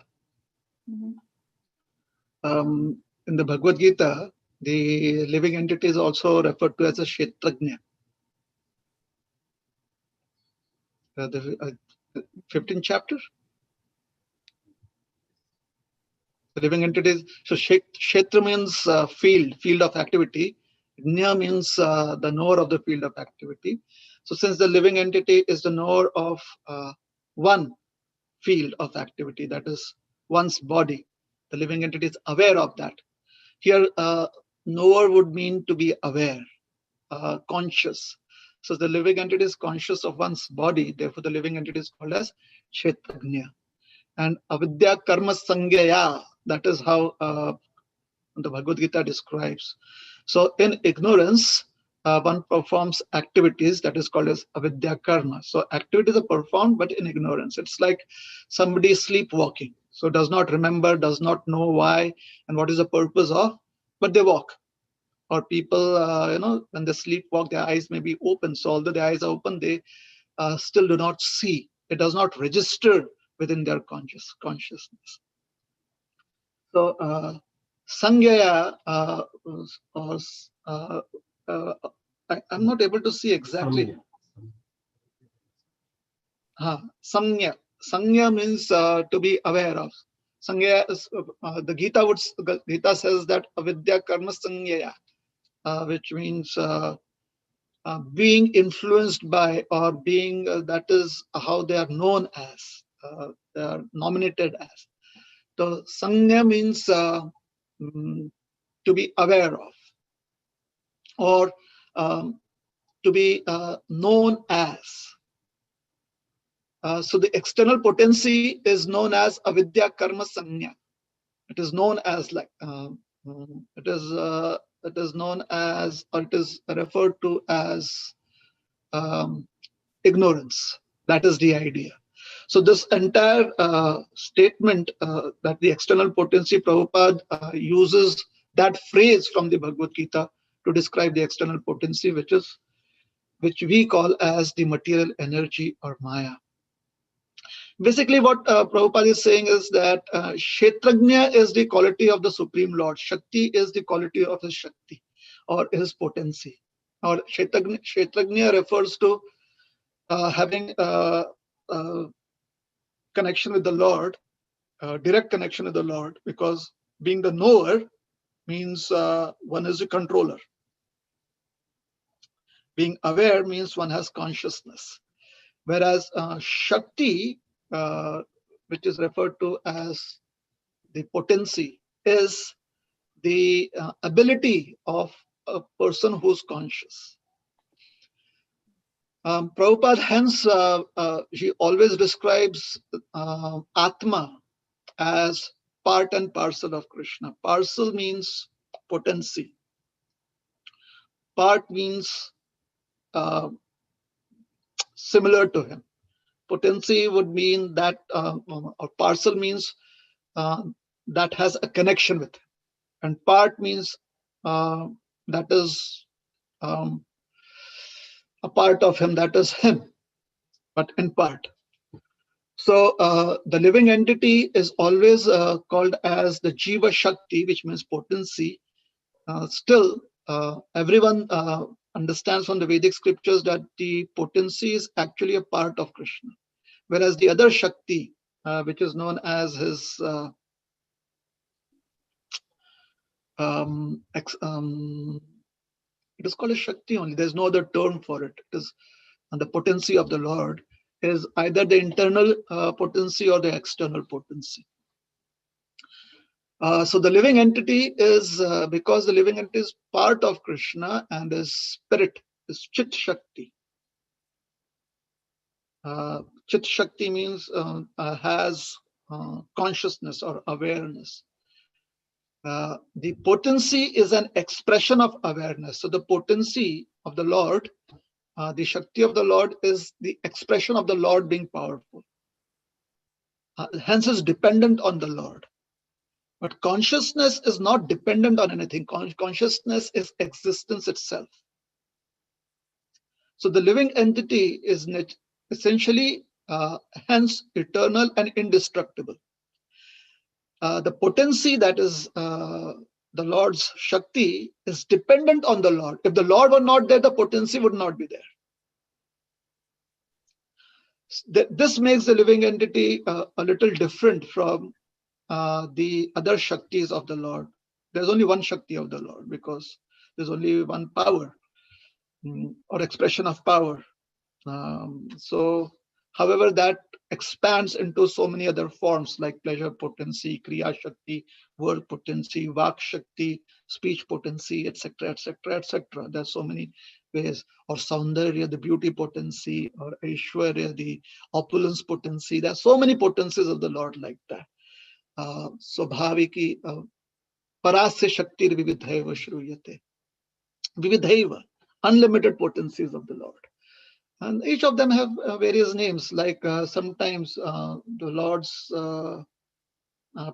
Mm-hmm. In the Bhagavad Gita, the living entity is also referred to as a kshetragna. The 15th chapter. The living entities. So kshetra means field of activity. Gnya means the knower of the field of activity. So since the living entity is the knower of one field of activity, that is one's body, the living entity is aware of that. Here, knower would mean to be aware, conscious. So the living entity is conscious of one's body. Therefore, the living entity is called as kshetragna. And avidya karma sangyaya, that is how the Bhagavad Gita describes. So in ignorance, one performs activities that is called as avidya karma. So activities are performed, but in ignorance. It's like somebody sleepwalking. So does not remember, does not know why and what is the purpose of, but they walk. Or people, when they sleepwalk, their eyes may be open. So although their eyes are open, they still do not see. It does not register within their consciousness. So Sangyaya, I'm not able to see exactly. Sanya. Sanya means to be aware of. Sanya is, the Gita says that avidya karma sanyaya, which means being influenced by, or being, that is how they are known as, they are nominated as. So sanya means to be aware of, or to be known as. So the external potency is known as avidya karma sanya. It is known as like it is known as, or it is referred to as ignorance. That is the idea. So this entire statement that the external potency, Prabhupada uses that phrase from the Bhagavad Gita to describe the external potency, which we call as the material energy or Maya. Basically, what Prabhupada is saying is that kshetragna is the quality of the Supreme Lord. Shakti is the quality of his Shakti or his potency. Or kshetragna refers to having connection with the Lord, direct connection with the Lord, because being the knower means one is a controller. Being aware means one has consciousness. Whereas Shakti, which is referred to as the potency, is the ability of a person who's conscious. Prabhupada, hence, he always describes Atma as part and parcel of Krishna. Parcel means potency. Part means similar to him. Potency would mean that, or parcel means that has a connection with him. And part means that is a part of him, that is him, but in part. So the living entity is always called as the Jiva Shakti, which means potency. Still, everyone understands from the Vedic scriptures that the potency is actually a part of Krishna, whereas the other Shakti, which is known as his it is called a Shakti only. There's no other term for it. It is the potency of the Lord is either the internal potency or the external potency. So the living entity is because the living entity is part of Krishna and his spirit is Chit Shakti. Chit Shakti means has consciousness or awareness. The potency is an expression of awareness. So the potency of the Lord, the Shakti of the Lord is the expression of the Lord being powerful. Hence is dependent on the Lord. But consciousness is not dependent on anything. Consciousness is existence itself. So the living entity is essentially hence eternal and indestructible. The potency that is the Lord's Shakti is dependent on the Lord. If the Lord were not there, the potency would not be there. This makes the living entity a little different from the other Shaktis of the Lord. There's only one Shakti of the Lord because there's only one power or expression of power. However, that expands into so many other forms like pleasure potency, Kriya Shakti, word potency, Vak Shakti, speech potency, etc., etc., etc. There's so many ways. Or Saundarya, the beauty potency, or Aishwarya, the opulence potency. There's so many potencies of the Lord like that. Swabhaviki Parasya Shakti Vividhaiva Shruyate. Vividhaiva, unlimited potencies of the Lord. And each of them have various names, like sometimes the Lord's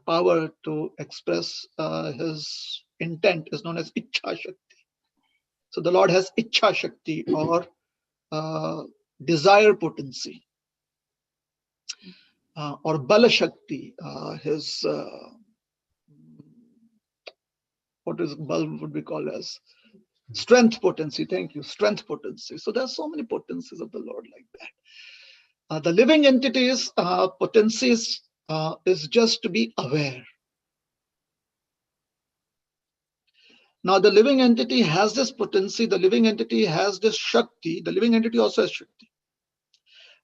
power to express his intent is known as Ichha Shakti. So the Lord has Ichha Shakti or desire potency. Or Bala Shakti, his what is Bal would be called as strength potency. Thank you, strength potency. So there are so many potencies of the Lord like that. The living entities potencies is just to be aware. Now the living entity has this potency. The living entity has this Shakti. The living entity also has Shakti,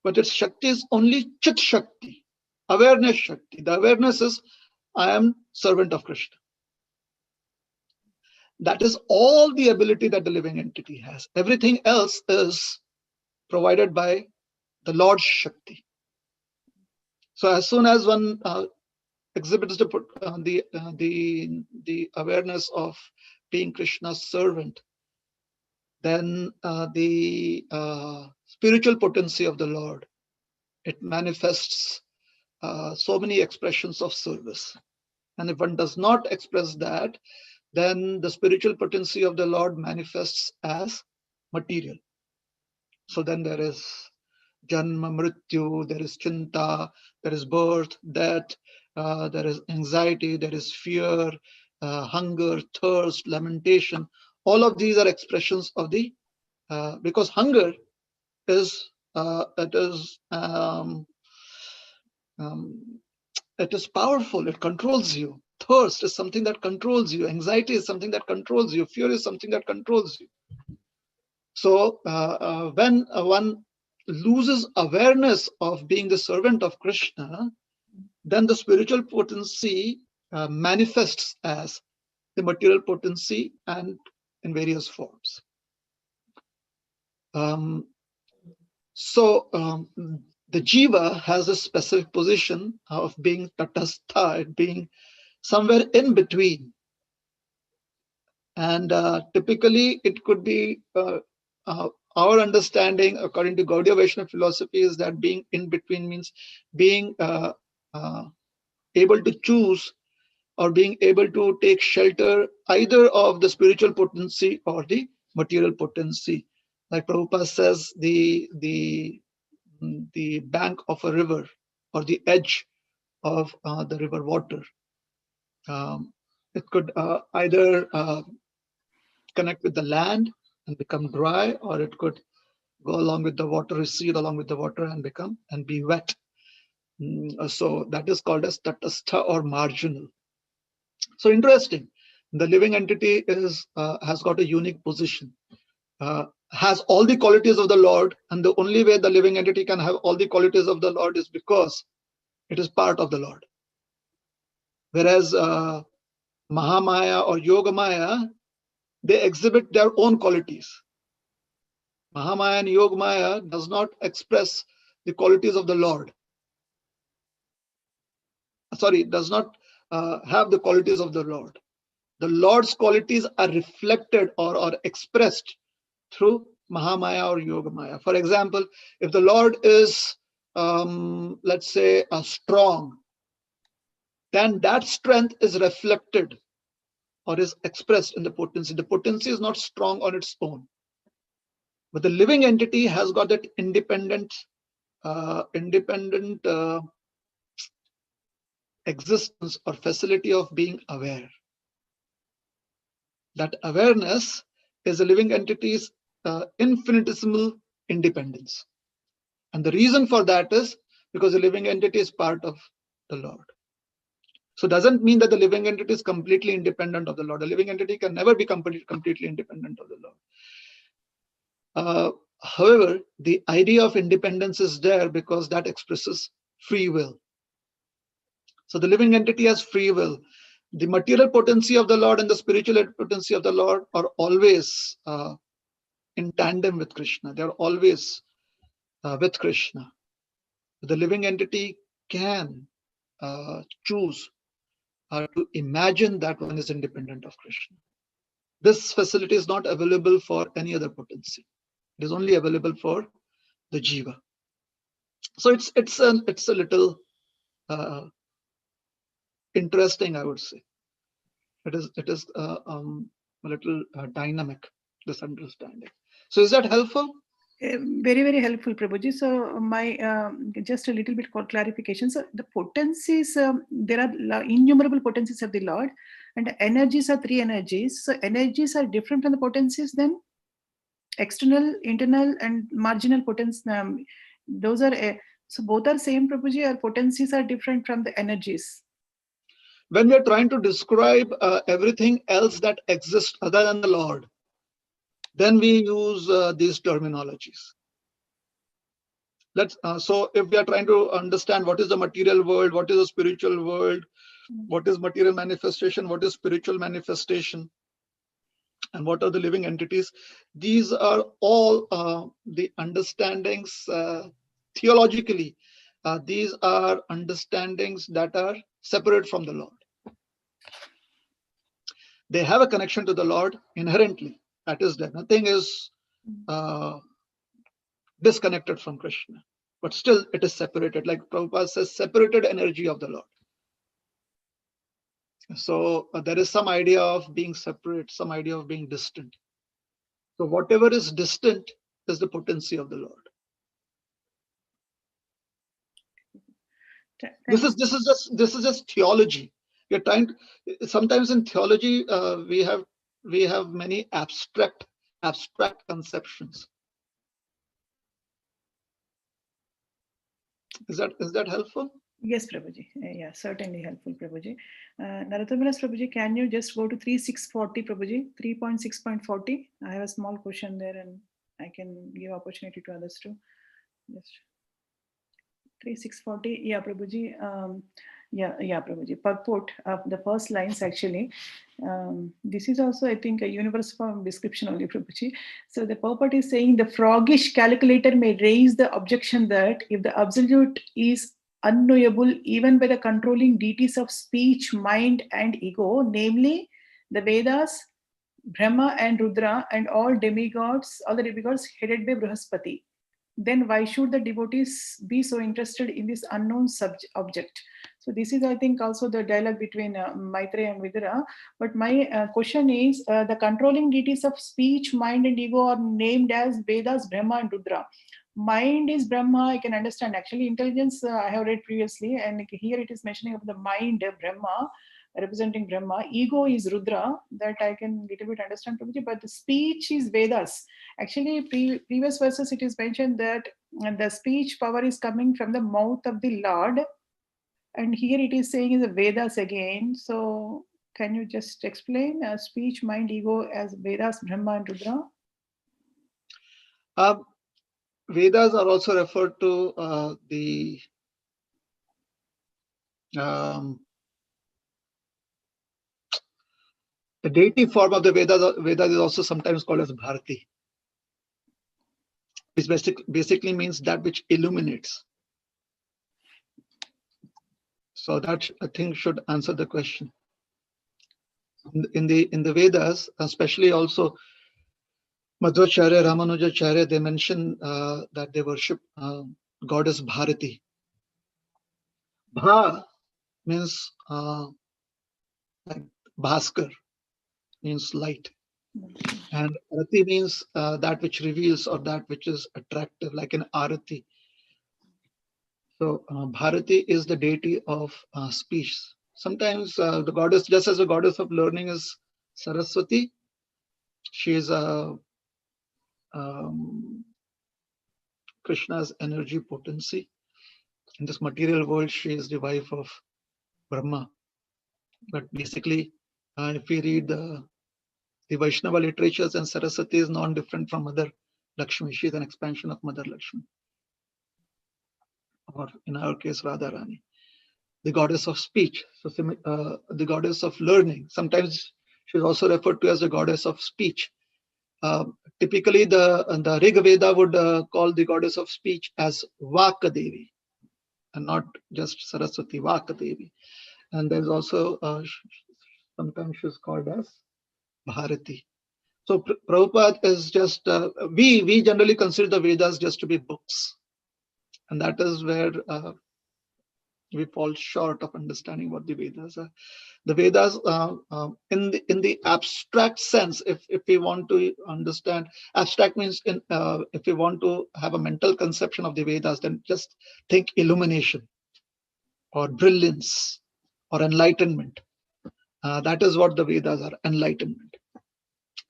but its Shakti is only Chit Shakti, awareness Shakti. The awareness is I am servant of Krishna. That is all the ability that the living entity has. Everything else is provided by the Lord's Shakti. So as soon as one exhibits the awareness of being Krishna's servant, then the spiritual potency of the Lord, it manifests so many expressions of service. And if one does not express that, then the spiritual potency of the Lord manifests as material. So then there is Janma, Mrityu, there is Chinta, there is birth, death, there is anxiety, there is fear, hunger, thirst, lamentation. All of these are expressions of the, because hunger is, it is powerful, it controls you. Thirst is something that controls you. Anxiety is something that controls you. Fear is something that controls you. So when one loses awareness of being the servant of Krishna, then the spiritual potency manifests as the material potency and in various forms. The jiva has a specific position of being tatastha, being somewhere in between. And typically it could be our understanding according to Gaudiya Vaishnava philosophy is that being in between means being able to choose or being able to take shelter either of the spiritual potency or the material potency. Like Prabhupada says, the bank of a river or the edge of the river water. It could either connect with the land and become dry, or it could go along with the water, recede along with the water and be wet. So that is called as tatastha or marginal. So interesting. The living entity has got a unique position, has all the qualities of the Lord, and the only way the living entity can have all the qualities of the Lord is because it is part of the Lord. Whereas Mahamaya or Yogamaya, they exhibit their own qualities. Mahamaya and Yogamaya does not express the qualities of the Lord. Sorry, it does not have the qualities of the Lord. The Lord's qualities are reflected or expressed through Mahamaya or Yogamaya. For example, if the Lord is, let's say, strong, then that strength is reflected or is expressed in the potency. The potency is not strong on its own, but the living entity has got that independent existence or facility of being aware. That awareness is a living entity's infinitesimal independence. And the reason for that is because the living entity is part of the Lord. So it doesn't mean that the living entity is completely independent of the Lord. The living entity can never be completely independent of the Lord. However, the idea of independence is there because that expresses free will. So the living entity has free will. The material potency of the Lord and the spiritual potency of the Lord are always in tandem with Krishna. They are always with Krishna. The living entity can choose to imagine that one is independent of Krishna. This facility is not available for any other potency. It is only available for the jiva. So it's a little interesting, I would say. It is a little dynamic, this understanding. So is that helpful? Very, very helpful, Prabhuji. So my just a little bit for clarification. So the potencies, there are innumerable potencies of the Lord, and the energies are three energies. So energies are different from the potencies then? External, internal, and marginal potencies. Those are, so both are same, Prabhuji, or potencies are different from the energies? When we are trying to describe everything else that exists other than the Lord, then we use these terminologies. So if we are trying to understand what is the material world, what is the spiritual world, what is material manifestation, what is spiritual manifestation, and what are the living entities, these are all the understandings theologically. These are understandings that are separate from the Lord. They have a connection to the Lord inherently. That is there. Nothing is disconnected from Krishna, but still it is separated. Like Prabhupada says, separated energy of the Lord. So there is some idea of being separate, some idea of being distant. So whatever is distant is the potency of the Lord. This is just theology. We're trying to, sometimes in theology we have many abstract conceptions. Is that helpful? Yes, Prabhuji. Yeah, certainly helpful, Prabhuji. Narottamadas Prabhuji, can you just go to 3640, Prabhuji? 3.6.40. I have a small question there, and I can give opportunity to others too. Just 3640. Yeah, Prabhuji. Yeah, Prabhuji. Purport of the first lines actually. This is also, I think, a universal description only, Prabhuji. So the purport is saying the froggish calculator may raise the objection that if the absolute is unknowable even by the controlling deities of speech, mind, and ego, namely the Vedas, Brahma and Rudra, and all the demigods headed by Brihaspati, then why should the devotees be so interested in this unknown object? So this is, I think, also the dialogue between Maitreya and Vidura. But my question is, the controlling deities of speech, mind, and ego are named as Vedas, Brahma, and Rudra. Mind is Brahma, I can understand. Actually, intelligence I have read previously, and here it is mentioning of the mind, Brahma. representing Brahma. Ego is Rudra, that I can little bit understand, Prabhuji, but the speech is Vedas. Actually, previous verses it is mentioned that the speech power is coming from the mouth of the Lord, and here it is saying is the Vedas again. So can you just explain speech, mind, ego as Vedas, Brahma and Rudra? Vedas are also referred to the deity form of the Vedas is also sometimes called as Bharati, which basically means that which illuminates. So that I think should answer the question. In the Vedas, especially also Madhvacharya, Ramanujacharya, they mention that they worship goddess Bharati. Bha means like Bhaskar, means light. And Arati means that which reveals or that which is attractive, like an Arati. So Bharati is the deity of speech. Sometimes the goddess, just as the goddess of learning is Saraswati, she is Krishna's energy potency. In this material world, she is the wife of Brahma. But basically, if we read the Vaishnava literatures, and Saraswati is non-different from Mother Lakshmi. She is an expansion of Mother Lakshmi. Or in our case, Radharani, the goddess of speech. So the goddess of learning. Sometimes she is also referred to as the goddess of speech. Typically, the Rig Veda would call the goddess of speech as Vaka Devi, and not just Saraswati, Vaka Devi. And there's also sometimes she's called as Bharati. So Prabhupada is just, we generally consider the Vedas just to be books. And that is where we fall short of understanding what the Vedas are. The Vedas, in the abstract sense, if we want to understand, abstract means if we want to have a mental conception of the Vedas, then just think illumination or brilliance or enlightenment. That is what the Vedas are, enlightenment.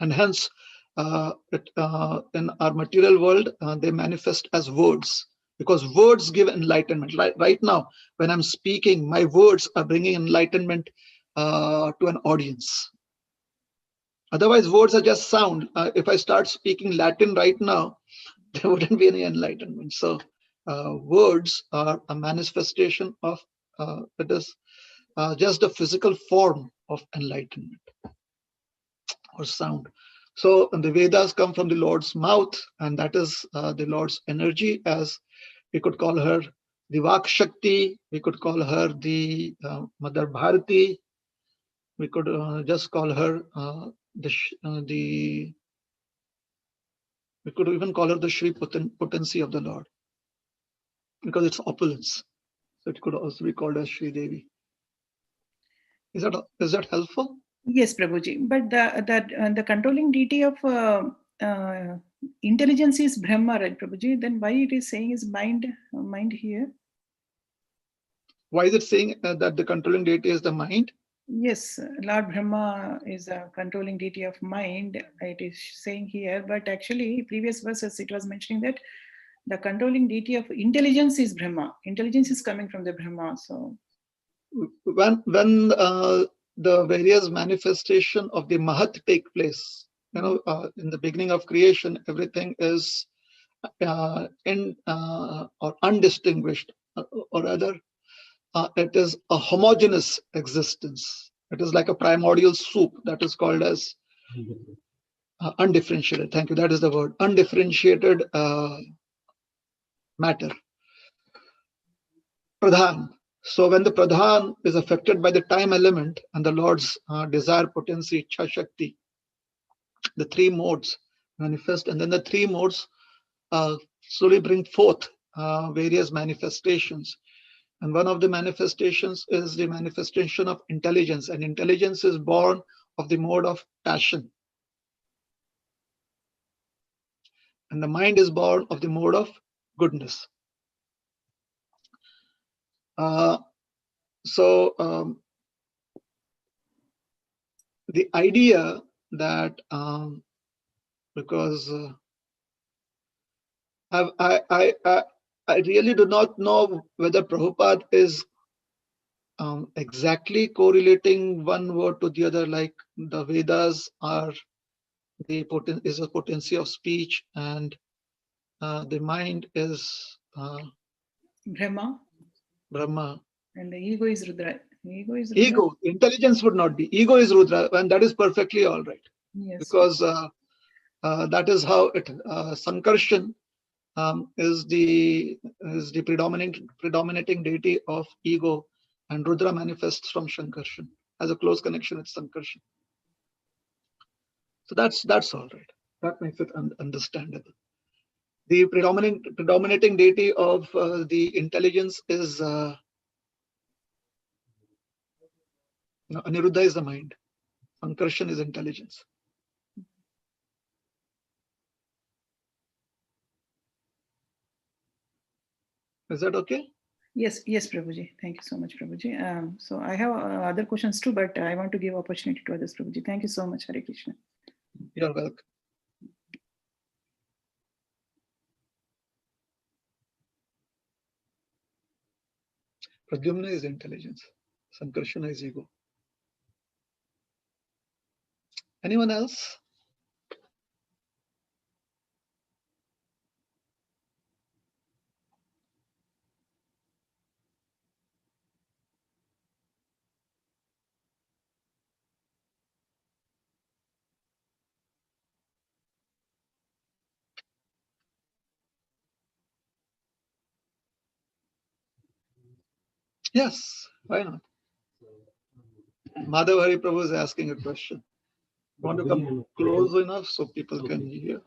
And hence, in our material world, they manifest as words, because words give enlightenment. Right now, when I'm speaking, my words are bringing enlightenment to an audience. Otherwise, words are just sound. If I start speaking Latin right now, there wouldn't be any enlightenment. So words are a manifestation of, it is just a physical form of enlightenment or sound. So the Vedas come from the Lord's mouth, and that is the Lord's energy, as we could call her the Vak Shakti, we could call her the Mother Bharati, we could just call her we could even call her the Shri potency of the Lord, because it's opulence. So it could also be called as Shri Devi. Is that helpful? Yes, Prabhuji. But the controlling deity of intelligence is Brahma, right, Prabhuji? Then why it is saying is mind here? Why is it saying that the controlling deity is the mind? Yes, Lord Brahma is a controlling deity of mind. It is saying here, but actually, previous verses it was mentioning that the controlling deity of intelligence is Brahma. Intelligence is coming from the Brahma. So when the various manifestation of the Mahat take place, in the beginning of creation, everything is or undistinguished, or rather, it is a homogeneous existence. It is like a primordial soup that is called as undifferentiated. Thank you. That is the word. Undifferentiated matter. Pradhan. So when the Pradhan is affected by the time element and the Lord's desire, potency, Ichha Shakti, the three modes manifest, and then the three modes slowly bring forth various manifestations. And one of the manifestations is the manifestation of intelligence, and intelligence is born of the mode of passion. And the mind is born of the mode of goodness. the idea that because I really do not know whether Prabhupada is exactly correlating one word to the other, like the Vedas are is a potency of speech, and the mind is Brahma, Brahma. and the ego is Rudra. Ego, intelligence would not be. Ego is Rudra, and that is perfectly all right. Yes. Because that is how it Sankarshan is the predominating deity of ego, and Rudra manifests from Shankarshan, has a close connection with Sankarshan. So that's all right. That makes it understandable. The predominating deity of the intelligence is Aniruddha is the mind. Sankarshan is intelligence. Is that okay? Yes, Prabhuji. Thank you so much, Prabhuji. So I have other questions too, but I want to give opportunity to others, Prabhuji. Thank you so much, Hare Krishna. You're welcome. Pradyumna is intelligence. Sankarshana is ego. Anyone else? Yes, why not? Madhav Hari Prabhu is asking a question. Want to come close enough so people can hear?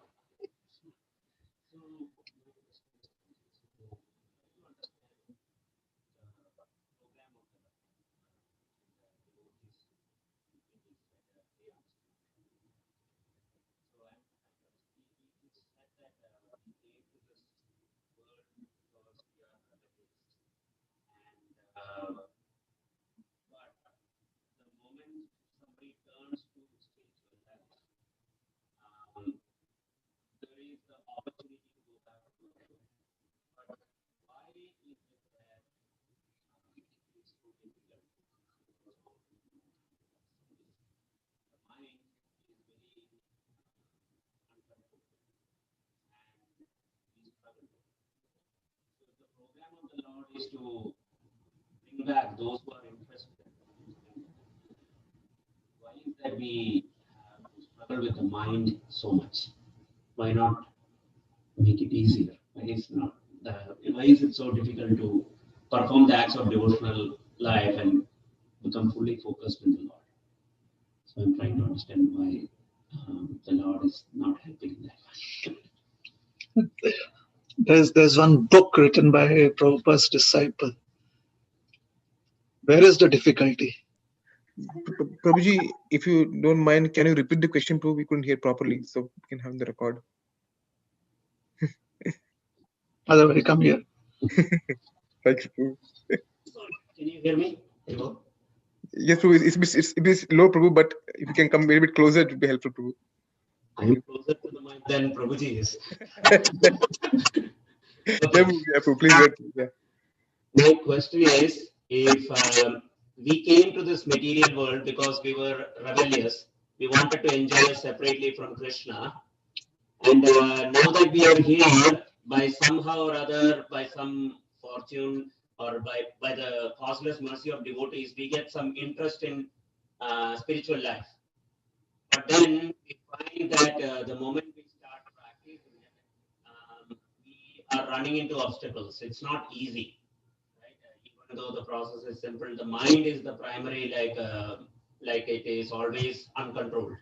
Is to bring back those who are interested. Why is that we have to struggle with the mind so much? Why not make it easier? Why is it so difficult to perform the acts of devotional life and become fully focused in the Lord? So I'm trying to understand why the Lord is not helping that. There's one book written by Prabhupada's disciple. Where is the difficulty? Prabhuji, if you don't mind, can you repeat the question, Prabhu? We couldn't hear properly, so we can have the record. Otherwise, come here. Thank you, Prabhu. Can you hear me? Hello? Yes, Prabhu, it's low, Prabhu, but if you can come a little bit closer, it would be helpful, Prabhu. I'm closer to the mic than Prabhuji is. Okay. Yeah, Prabhu, please go ahead. Yeah. My question is, if we came to this material world because we were rebellious, we wanted to enjoy separately from Krishna, and now that we are here, by somehow or other, by some fortune or by the causeless mercy of devotees, we get some interest in spiritual life. But then we find that the moment we start practicing it, we are running into obstacles. It's not easy. Even though the process is simple, the mind is the primary, like it is always uncontrolled,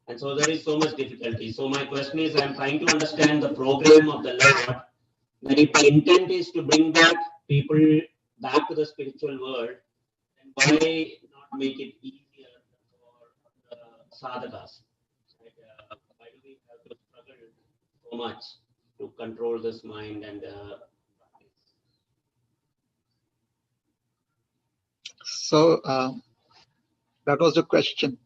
and so there is so much difficulty. So my question is, I'm trying to understand the program of the Lord, that if the intent is to bring back people back to the spiritual world, then why not make it easier for the sadhakas? Why do we have to struggle so much to control this mind and So that was the question.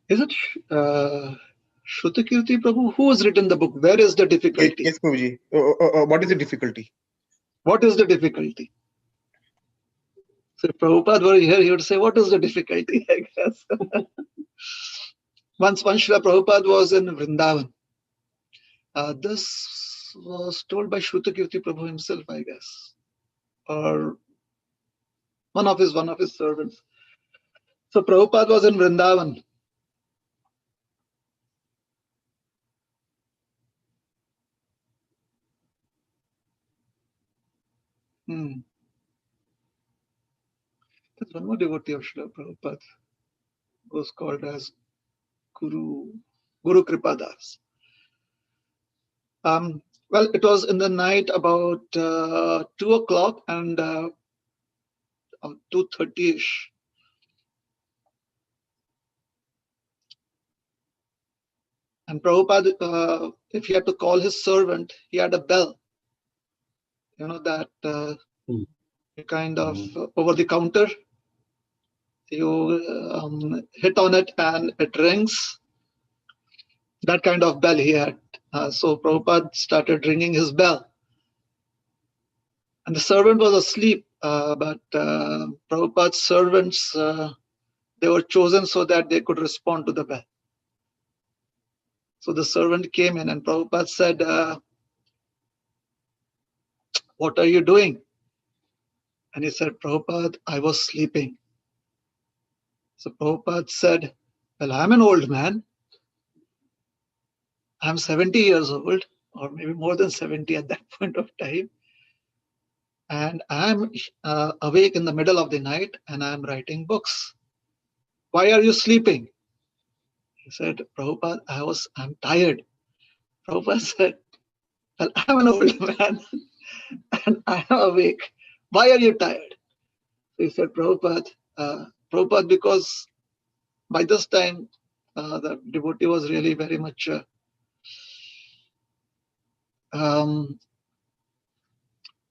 Is it Shrutakirti Prabhu? Who has written the book? Where is the difficulty? Yes, Prabhuji. What is the difficulty? What is the difficulty? So if Prabhupada were here, he would say, what is the difficulty? I guess. Once Srila Prabhupada was in Vrindavan. This was told by Shrutakirti Prabhu himself, I guess, or one of his servants. So Prabhupada was in Vrindavan. There's one more devotee of Srila Prabhupada who was called as Guru Kripadas. Well, it was in the night about 2 o'clock and 2:30ish. And Prabhupada, if he had to call his servant, he had a bell. You know, that kind of over the counter. You hit on it and it rings. That kind of bell he had. So Prabhupada started ringing his bell. And the servant was asleep, but Prabhupada's servants, they were chosen so that they could respond to the bell. So the servant came in and Prabhupada said, what are you doing? And he said, Prabhupada, I was sleeping. So Prabhupada said, well, I'm an old man. I'm 70 years old, or maybe more than 70 at that point of time. And I'm awake in the middle of the night and I'm writing books. Why are you sleeping? He said, Prabhupada, I'm tired. Prabhupada said, well, I'm an old man and I am awake. Why are you tired? He said, Prabhupada, because by this time, the devotee was really very much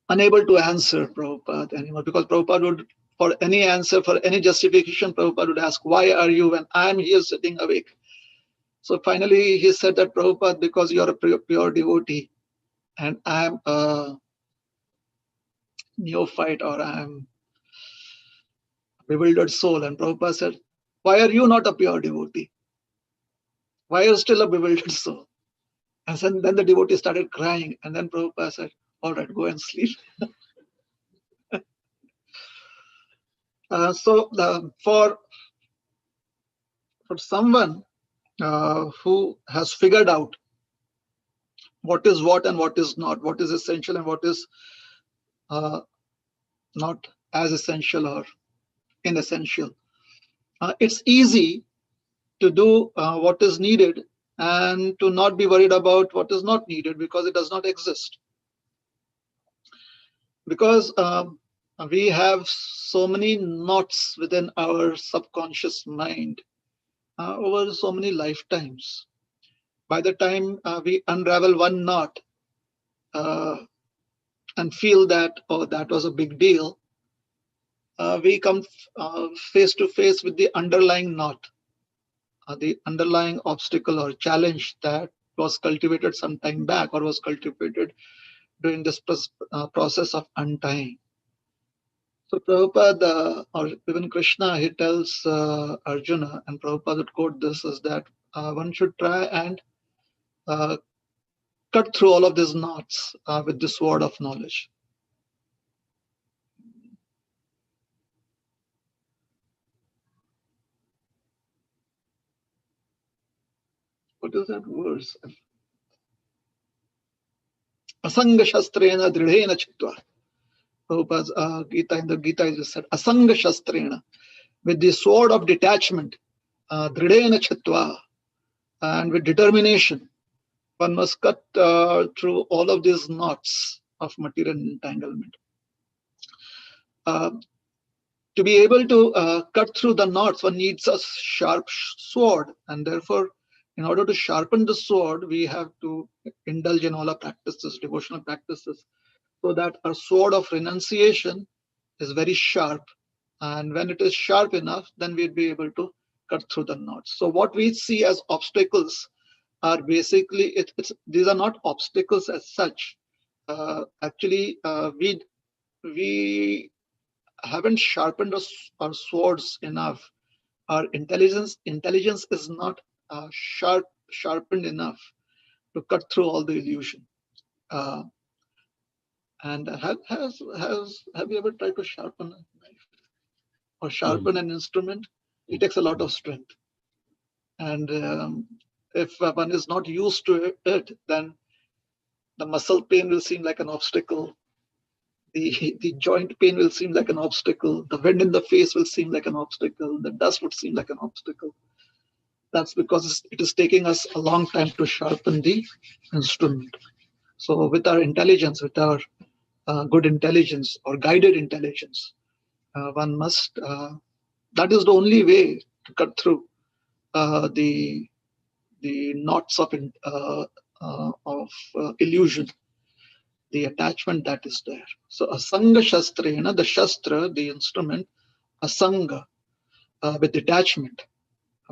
unable to answer Prabhupada anymore, because Prabhupada would, for any answer, for any justification, Prabhupada would ask, why are you when I'm here sitting awake? So finally he said that, Prabhupada, because you're a pure devotee and I'm a neophyte, or I'm a bewildered soul. And Prabhupada said, why are you not a pure devotee? Why are you still a bewildered soul? And then the devotee started crying. And then Prabhupada said, all right, go and sleep. For someone who has figured out what is what and what is not, what is essential and what is not as essential or inessential, it's easy to do what is needed and to not be worried about what is not needed, because it does not exist. Because we have so many knots within our subconscious mind over so many lifetimes. By the time we unravel one knot and feel that, oh, that was a big deal, we come face to face with the underlying knot, the underlying obstacle or challenge that was cultivated some time back, or was cultivated during this process of untying. So Prabhupada, or even Krishna, he tells Arjuna, and Prabhupada would quote this, is that one should try and cut through all of these knots with the sword of knowledge. What is that verse? Asanga shastrena dridhena chitva. Prabhupada's Gita, in the Gita, it is said, Asanga shastrena, with the sword of detachment, dridhena chitva, and with determination, one must cut through all of these knots of material entanglement. To be able to cut through the knots, one needs a sharp sword, and therefore, in order to sharpen the sword, we have to indulge in all our practices, devotional practices, so that our sword of renunciation is very sharp. And when it is sharp enough, then we'll be able to cut through the knots. So what we see as obstacles are basically, these are not obstacles as such. Actually, we haven't sharpened our swords enough. Our intelligence is not sharpened enough to cut through all the illusion. And have you ever tried to sharpen a knife or sharpen an instrument? It takes a lot of strength. And if one is not used to it, then the muscle pain will seem like an obstacle. The joint pain will seem like an obstacle. The wind in the face will seem like an obstacle. The dust would seem like an obstacle. That's because it is taking us a long time to sharpen the instrument. So with our intelligence, with our good intelligence or guided intelligence, one must, that is the only way to cut through the knots of illusion, the attachment that is there. So asanga shastrena, the shastra, the instrument, asanga, with detachment.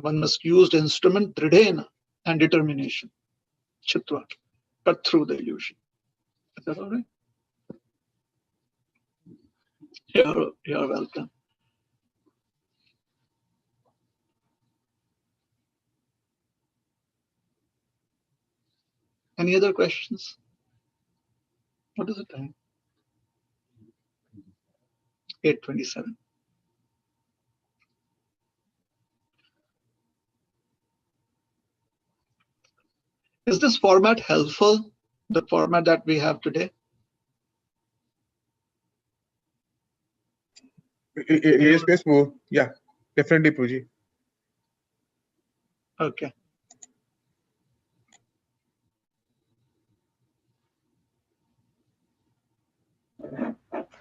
One must use the instrument dridhena and determination. Chitva, cut through the illusion. Is that all right? You're welcome. Any other questions? What is the time? 8:27. Is this format helpful? The format that we have today? Yes, yeah, definitely, Prabhuji. Okay.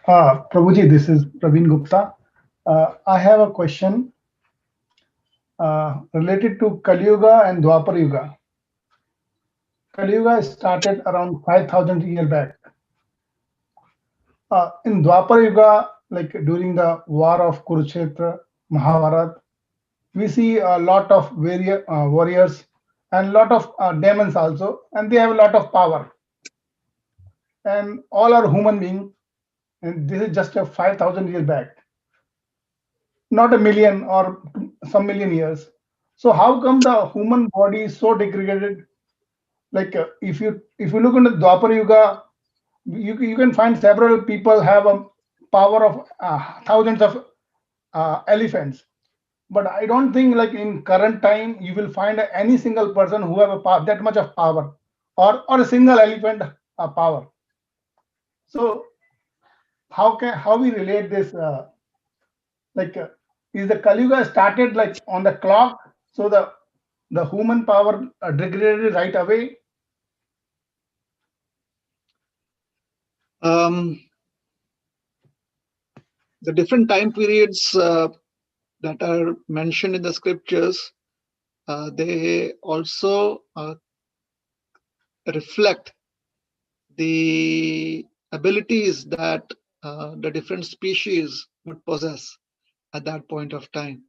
Prabhuji, this is Praveen Gupta. I have a question related to Kali Yuga and Dwapar Yuga. Kali Yuga started around 5,000 years back. In Dwapar Yuga, like during the war of Kurukshetra, Mahabharata, we see a lot of warriors and a lot of demons also, and they have a lot of power. And all are human beings, and this is just a 5,000 years back, not a million or some million years. So how come the human body is so degraded? Like if you look into Dwapar Yuga, you can find several people have a power of thousands of elephants. But I don't think like in current time you will find any single person who have a that much of power, or a single elephant power. So how we relate this? Is the Kali Yuga started like on the clock? So the human power degraded right away? The different time periods that are mentioned in the scriptures, they also reflect the abilities that the different species would possess at that point of time.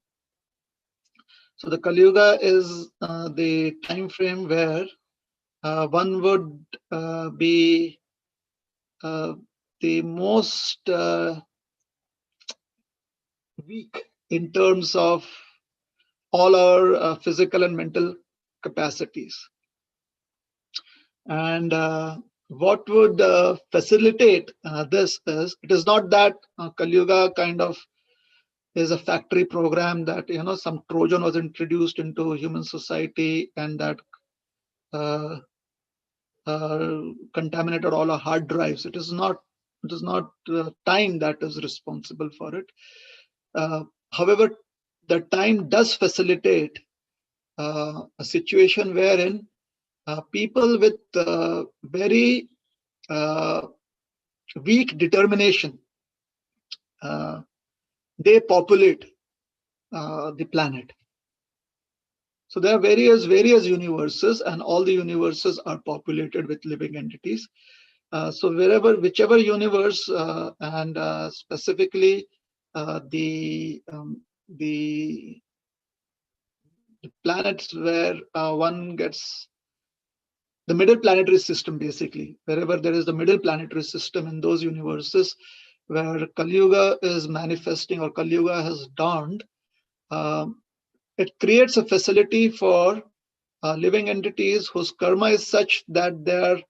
So the Kali Yuga is the time frame where one would be the most weak in terms of all our physical and mental capacities. And what would facilitate this is, it is not that Kali Yuga kind of is a factory program that, some Trojan was introduced into human society and that contaminated all our hard drives. It is not time that is responsible for it. However, the time does facilitate a situation wherein people with very weak determination, they populate the planet. So there are various universes, and all the universes are populated with living entities. So whichever universe, and specifically the planets where one gets the middle planetary system, basically, wherever there is the middle planetary system in those universes where Kali Yuga is manifesting or Kali Yuga has dawned, it creates a facility for living entities whose karma is such that their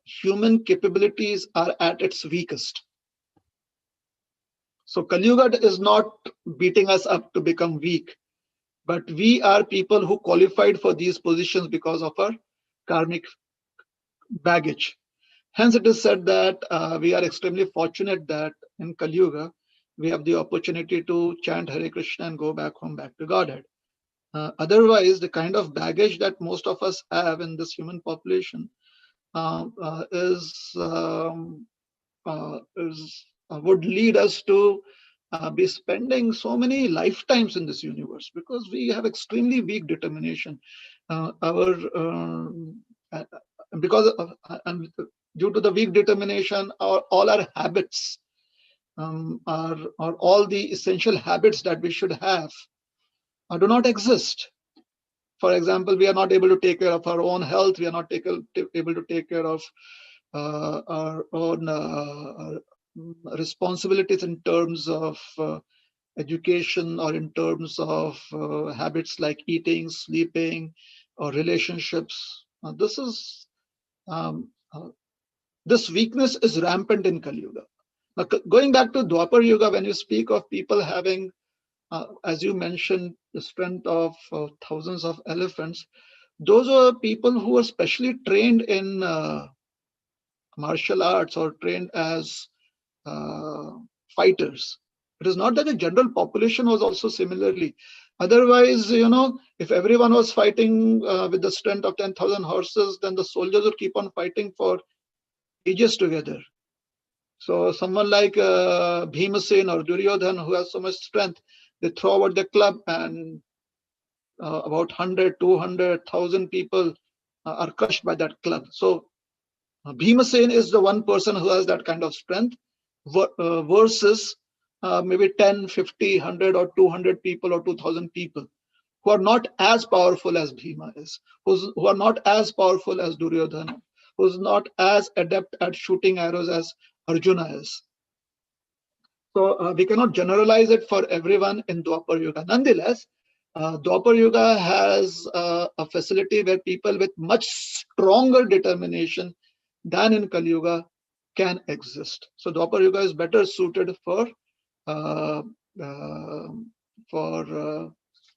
human capabilities are at its weakest. So Kali Yuga is not beating us up to become weak, but we are people who qualified for these positions because of our karmic baggage. Hence, it is said that we are extremely fortunate that in Kali Yuga, we have the opportunity to chant Hare Krishna and go back home, back to Godhead. Otherwise, the kind of baggage that most of us have in this human population would lead us to be spending so many lifetimes in this universe because we have extremely weak determination. Due to the weak determination, all our habits, or all the essential habits that we should have, do not exist. For example, we are not able to take care of our own health. We are not able to take care of our own responsibilities in terms of education or in terms of habits like eating, sleeping, or relationships. This weakness is rampant in Kali Yuga. Now, going back to Dwapar Yuga, when you speak of people having, as you mentioned, the strength of thousands of elephants, those are people who are specially trained in martial arts or trained as fighters. It is not that the general population was also similarly. Otherwise, if everyone was fighting with the strength of 10,000 horses, then the soldiers would keep on fighting for ages together. So someone like Bhimasen or Duryodhan, who has so much strength, they throw out the club and about 100, 200, 1,000 people are crushed by that club. So Bhimasen is the one person who has that kind of strength versus maybe 10, 50, 100 or 200 people or 2,000 people who are not as powerful as Bhima is, who are not as powerful as Duryodhana, who's not as adept at shooting arrows as Arjuna is. So we cannot generalize it for everyone in Dwapar Yuga. Nonetheless, Dwapar Yuga has a facility where people with much stronger determination than in Kali Yuga can exist. So Dwapar Yuga is better suited for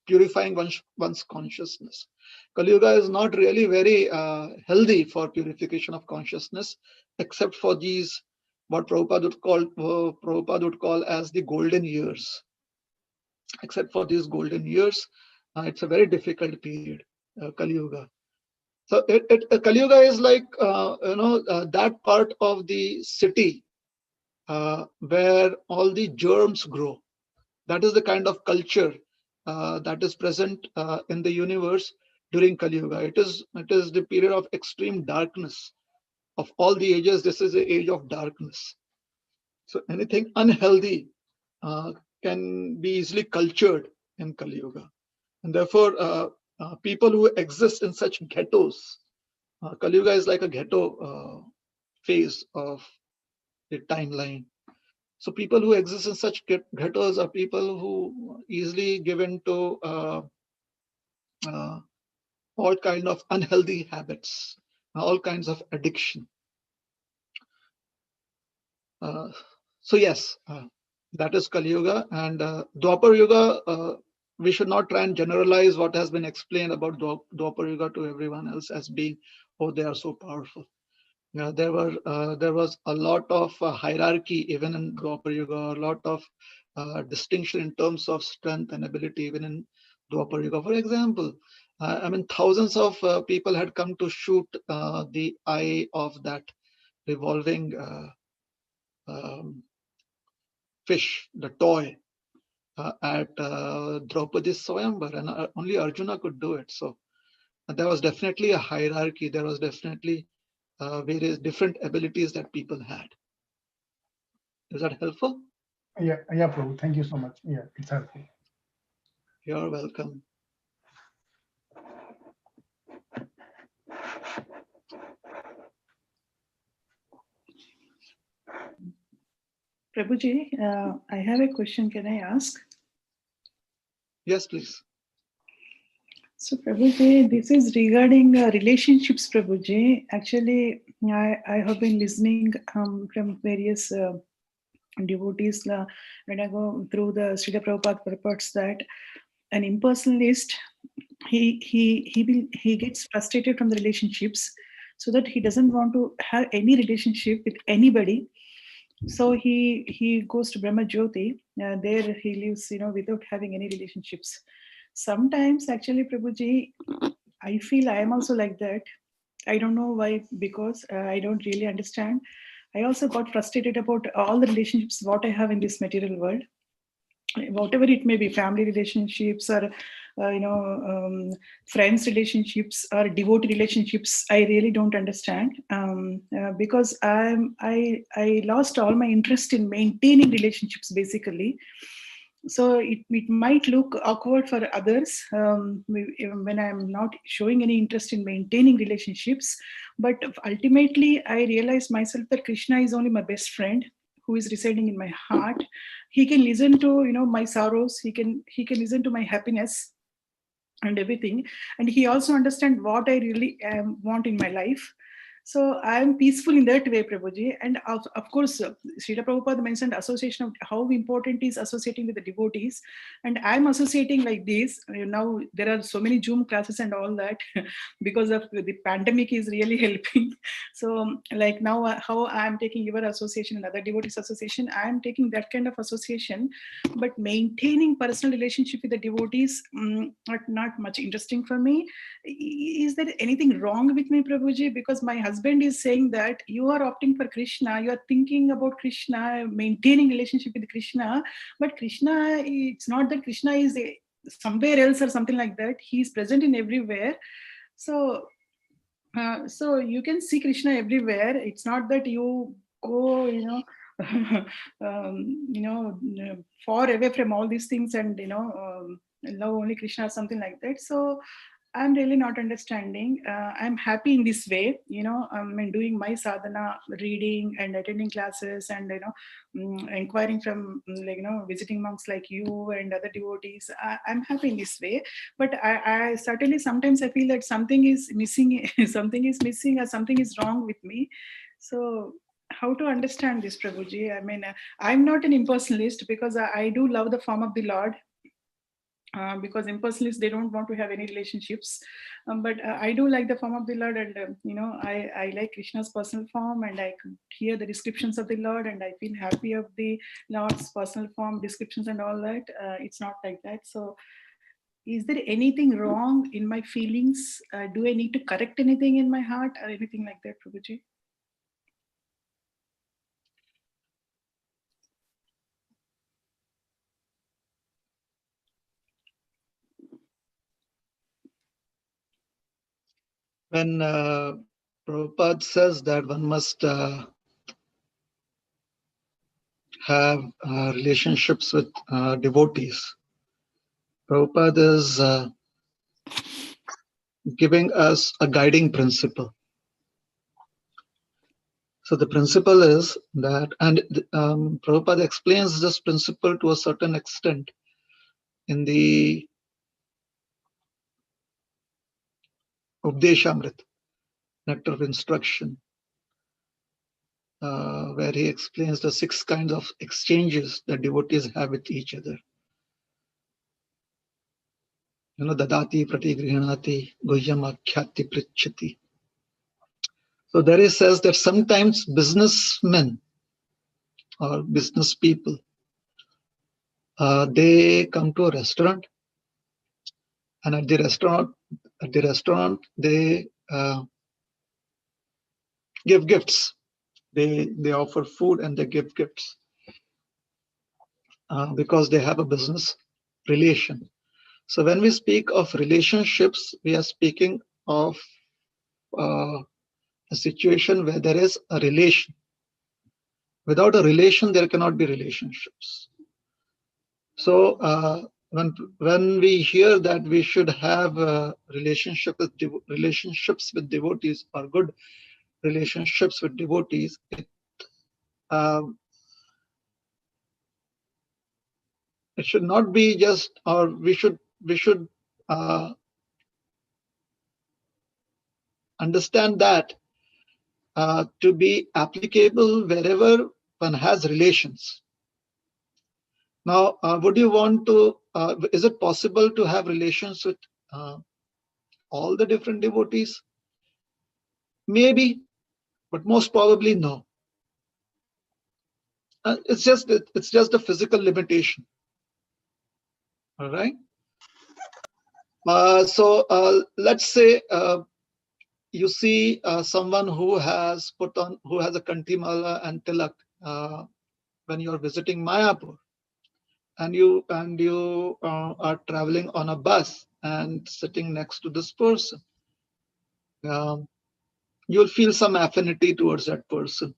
purifying one's consciousness. Kali Yuga is not really very healthy for purification of consciousness, except for these what Prabhupada would call as the golden years. Except for these golden years, it's a very difficult period, Kali Yuga. So Kali Yuga is like that part of the city where all the germs grow. That is the kind of culture that is present in the universe during Kali Yuga. It is the period of extreme darkness. Of all the ages, this is the age of darkness. So anything unhealthy can be easily cultured in Kali Yuga. And therefore, people who exist in such ghettos, Kali Yuga is like a ghetto phase of the timeline. So people who exist in such ghettos are people who easily give in to all kinds of unhealthy habits, all kinds of addiction. So yes, that is Kali Yuga. And Dwapar Yuga, we should not try and generalize what has been explained about Dwapar Yuga to everyone else as being, oh, they are so powerful. There was a lot of hierarchy even in Dwapar Yuga, a lot of distinction in terms of strength and ability even in Dwapar Yuga. For example, thousands of people had come to shoot the eye of that revolving fish, the toy, at Draupadi's Swayamvar, and only Arjuna could do it. So there was definitely a hierarchy. There was definitely various different abilities that people had. Is that helpful? Yeah, Prabhu. Thank you so much. Yeah, it's helpful. You're welcome. Prabhuji, I have a question. Can I ask? Yes, please. So, Prabhuji, this is regarding relationships, Prabhuji. Actually, I have been listening from various devotees when I go through the Srila Prabhupada purports that an impersonalist, he gets frustrated from the relationships, so that he doesn't want to have any relationship with anybody. So he goes to Brahma Jyoti. There he lives, without having any relationships. Sometimes, actually, Prabhuji, I feel I am also like that. I don't know why, because I don't really understand. I also got frustrated about all the relationships what I have in this material world, whatever it may be, family relationships or friends relationships or devotee relationships. I really don't understand, because I lost all my interest in maintaining relationships basically. So it might look awkward for others when I'm not showing any interest in maintaining relationships, but ultimately I realized myself that Krishna is only my best friend who is residing in my heart. He can listen to my sorrows, he can listen to my happiness and everything, and he also understands what I really want in my life. So I am peaceful in that way, Prabhuji. And of course, Srila Prabhupada mentioned association, of how important is associating with the devotees. And I'm associating like this. Now there are so many Zoom classes and all that because of the pandemic is really helping. So like now how I'm taking your association and other devotees association, I'm taking that kind of association. But maintaining personal relationship with the devotees, not much interesting for me. Is there anything wrong with me, Prabhuji? Because my husband is saying that you are opting for Krishna, you are thinking about Krishna, maintaining relationship with Krishna, but Krishna, it's not that Krishna is somewhere else or something like that. He is present in everywhere. So so you can see Krishna everywhere. It's not that you go far away from all these things and love only Krishna or something like that. So I'm really not understanding. I'm happy in this way, I'm doing my sadhana, reading and attending classes, and inquiring from visiting monks like you and other devotees. I'm happy in this way, but I certainly sometimes I feel that something is missing, something is missing, or something is wrong with me. So how to understand this, Prabhuji? I mean, I'm not an impersonalist because I do love the form of the Lord. Because impersonalists, they don't want to have any relationships, but I do like the form of the Lord, and I like Krishna's personal form, and I hear the descriptions of the Lord, and I feel happy of the Lord's personal form descriptions and all that. It's not like that. So is there anything wrong in my feelings? Do I need to correct anything in my heart or anything like that, Prabhuji? When Prabhupada says that one must have relationships with devotees, Prabhupada is giving us a guiding principle. So the principle is that, and Prabhupada explains this principle to a certain extent in the Updeshamrit, Nectar of Instruction, where he explains the 6 kinds of exchanges that devotees have with each other. Dadati, pratigrihanati, guhyam akhyati, prichati. So there he says that sometimes businessmen or business people, they come to a restaurant, and at the restaurant they give gifts. They offer food and they give gifts because they have a business relation. So when we speak of relationships, we are speaking of a situation where there is a relation. Without a relation, there cannot be relationships. So when we hear that we should have relationships with devotees, or good relationships with devotees, it should not be just, or we should understand that to be applicable wherever one has relations. Now, would you want to, is it possible to have relations with all the different devotees? Maybe, but most probably no. It's just a physical limitation. All right. So let's say you see someone who has a kantimala and tilak when you're visiting Mayapur, and you are traveling on a bus and sitting next to this person. You'll feel some affinity towards that person.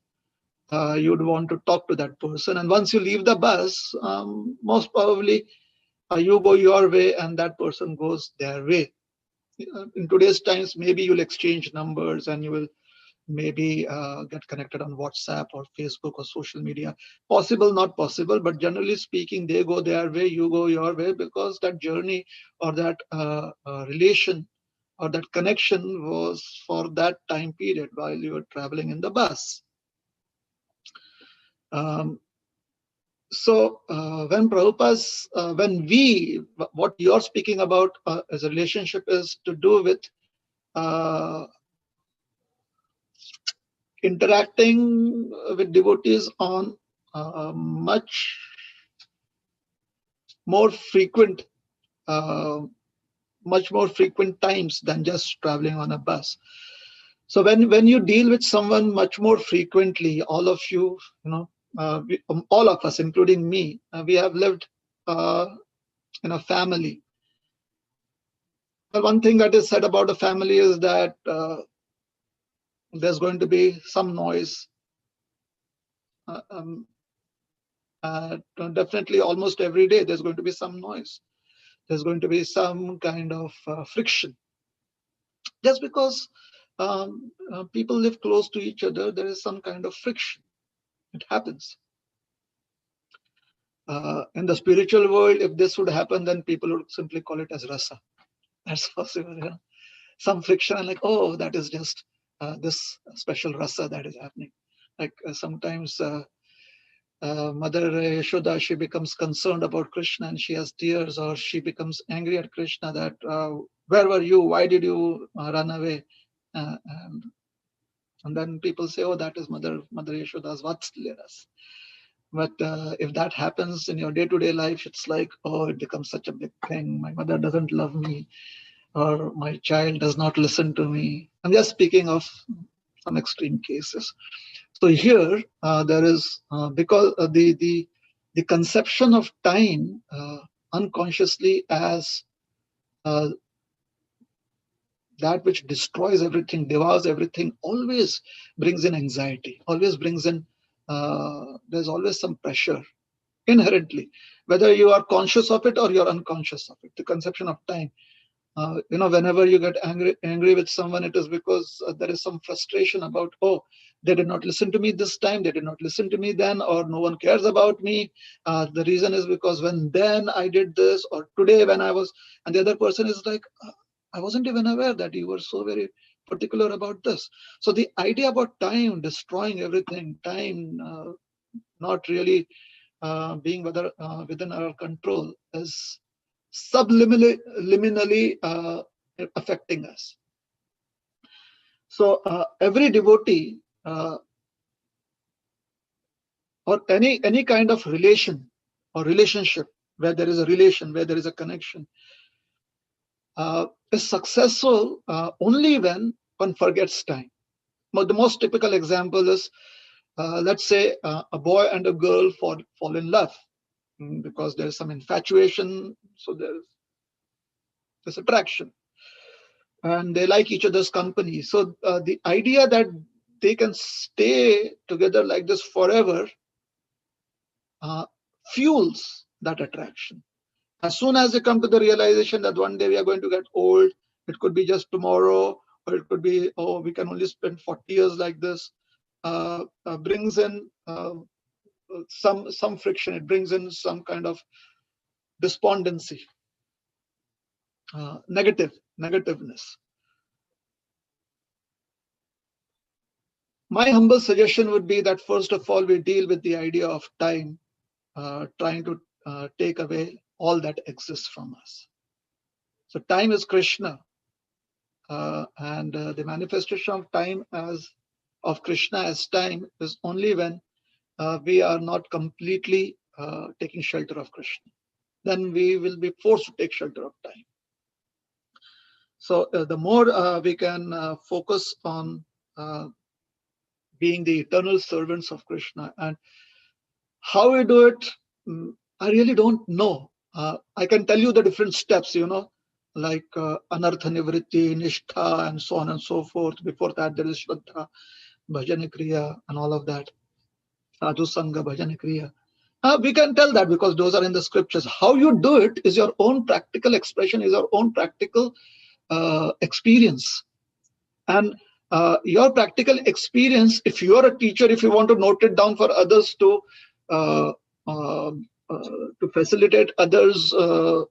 You'd want to talk to that person, and once you leave the bus, most probably you go your way and that person goes their way. In today's times, maybe you'll exchange numbers and you will maybe get connected on WhatsApp or Facebook or social media. Possible, not possible, but generally speaking, they go their way, you go your way, because that journey or that relation or that connection was for that time period while you were traveling in the bus. So when Prabhupada's, what you're speaking about as a relationship is to do with interacting with devotees on much more frequent times than just traveling on a bus. So when you deal with someone much more frequently, all of you, all of us, including me, we have lived in a family. Well, one thing that is said about a family is that there's going to be some noise. Definitely, almost every day, there's going to be some noise. There's going to be some kind of friction. Just because people live close to each other, there is some kind of friction. It happens. In the spiritual world, if this would happen, then people would simply call it as rasa. That's possible. Yeah? Some friction, and like, oh, that is just this special rasa that is happening. Like sometimes Mother Yashoda, she becomes concerned about Krishna and she has tears, or she becomes angry at Krishna that where were you? Why did you run away? And then people say, oh, that is Mother Yashoda's Vatsalyaras. But if that happens in your day-to-day life, it's like, oh, it becomes such a big thing. My mother doesn't love me, or my child does not listen to me. I'm just speaking of some extreme cases. So here there is because the conception of time unconsciously as that which destroys everything, devours everything, always brings in anxiety, always brings in, there's always some pressure inherently, whether you are conscious of it or you're unconscious of it. The conception of time. Whenever you get angry with someone, it is because there is some frustration about, oh, they did not listen to me this time, they did not listen to me then, or no one cares about me. The reason is because when then I did this, or today when I was, and the other person is like, I wasn't even aware that you were so very particular about this. So the idea about time destroying everything, time not really being within our control is subliminally affecting us. So every devotee or any kind of relation or relationship where there is a relation, where there is a connection, is successful only when one forgets time. The most typical example is, let's say a boy and a girl fall in love because there's some infatuation, so there's this attraction, and they like each other's company. So the idea that they can stay together like this forever fuels that attraction. As soon as they come to the realization that one day we are going to get old, it could be just tomorrow, or it could be, oh, we can only spend 40 years like this, brings in some friction. It brings in some kind of despondency, negativeness. My humble suggestion would be that first of all, we deal with the idea of time, trying to take away all that exists from us. So time is Krishna, and the manifestation of time of Krishna as time is only when we are not completely taking shelter of Krishna. Then we will be forced to take shelter of time. So the more we can focus on being the eternal servants of Krishna, and how we do it, I really don't know. I can tell you the different steps, like anartha nivritti, nishtha, and so on and so forth. Before that, there is shraddha, bhajana kriya, and all of that. Sadhu sangha, bhajana kriya. We can tell that because those are in the scriptures. How you do it is your own practical expression, is your own practical experience. And your practical experience, if you are a teacher, if you want to note it down for others to facilitate others'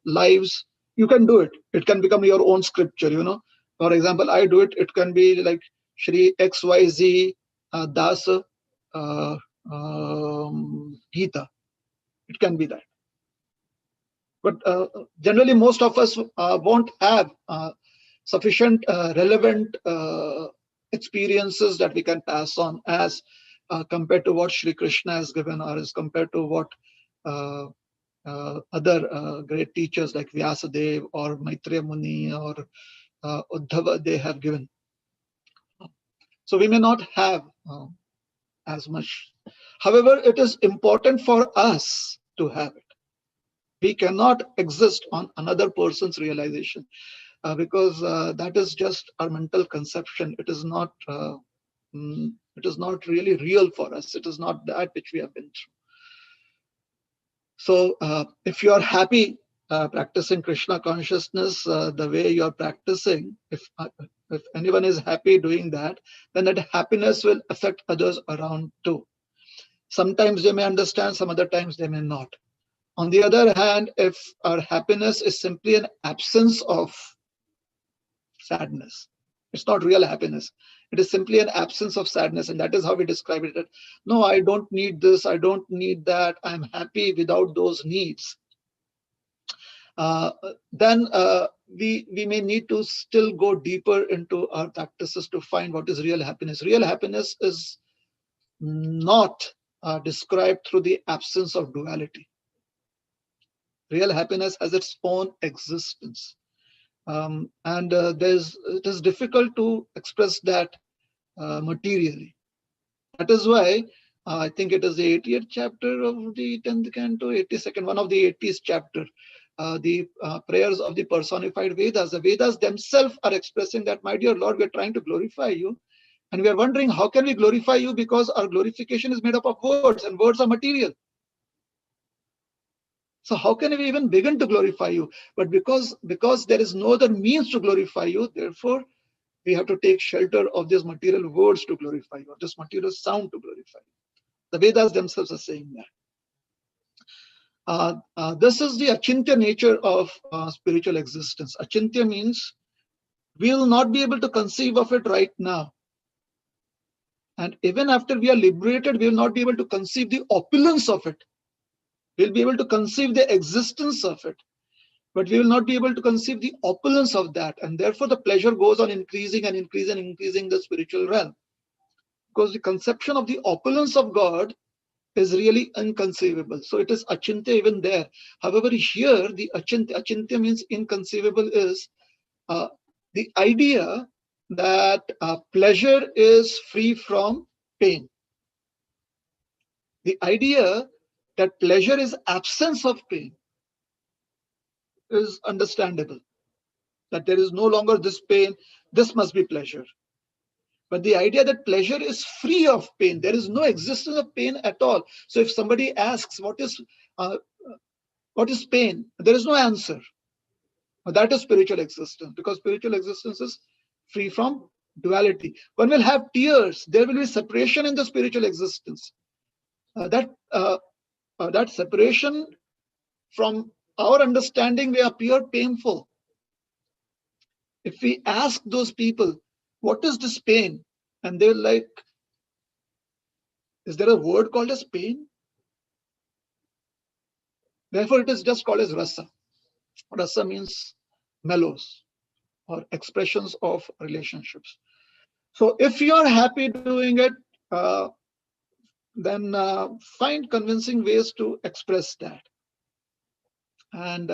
lives, you can do it. It can become your own scripture, For example, I do it. It can be like Shri XYZ Dasa Gita. It can be that. But generally, most of us won't have sufficient relevant experiences that we can pass on as compared to what Shri Krishna has given, or as compared to what other great teachers like Vyasadeva or Maitreya Muni or Uddhava, they have given. So we may not have as much. However, it is important for us to have it. We cannot exist on another person's realization. Because that is just our mental conception. It is not really real for us. It is not that which we have been through. So if you are happy practicing Krishna consciousness the way you are practicing, if anyone is happy doing that, then that happiness will affect others around too. Sometimes they may understand, some other times they may not. On the other hand, if our happiness is simply an absence of sadness, it's not real happiness. It is simply an absence of sadness, and that is how we describe it. No, I don't need this, I don't need that, I'm happy without those needs. Then we may need to still go deeper into our practices to find what is real happiness. Real happiness is not described through the absence of duality. Real happiness has its own existence. And it is difficult to express that materially. That is why I think it is the 80th chapter of the 10th canto, 82nd, one of the 80th chapter, the prayers of the personified Vedas. The Vedas themselves are expressing that, my dear Lord, we are trying to glorify you. And we are wondering, how can we glorify you? Because our glorification is made up of words, and words are material. So how can we even begin to glorify you? But because there is no other means to glorify you, therefore we have to take shelter of these material words to glorify you, or this material sound to glorify you. The Vedas themselves are saying that. This is the achintya nature of spiritual existence. Achintya means we will not be able to conceive of it right now. And even after we are liberated, we will not be able to conceive the opulence of it. We'll be able to conceive the existence of it, but we will not be able to conceive the opulence of that. And therefore the pleasure goes on increasing and increasing and increasing the spiritual realm. Because the conception of the opulence of God is really inconceivable. So it is achintya even there. However, here the achintya means inconceivable, is the idea that pleasure is free from pain. The idea that pleasure is absence of pain is understandable. That there is no longer this pain, this must be pleasure. But the idea that pleasure is free of pain, there is no existence of pain at all. So if somebody asks what is What is pain? There is no answer. That is spiritual existence, because spiritual existence is free from duality. One will have tears. There will be separation in the spiritual existence. That separation from our understanding may appear painful. If we ask those people, what is this pain? And they're like, is there a word called as pain? Therefore, it is just called as rasa. Rasa means mellows or expressions of relationships. So if you are happy doing it, then find convincing ways to express that. And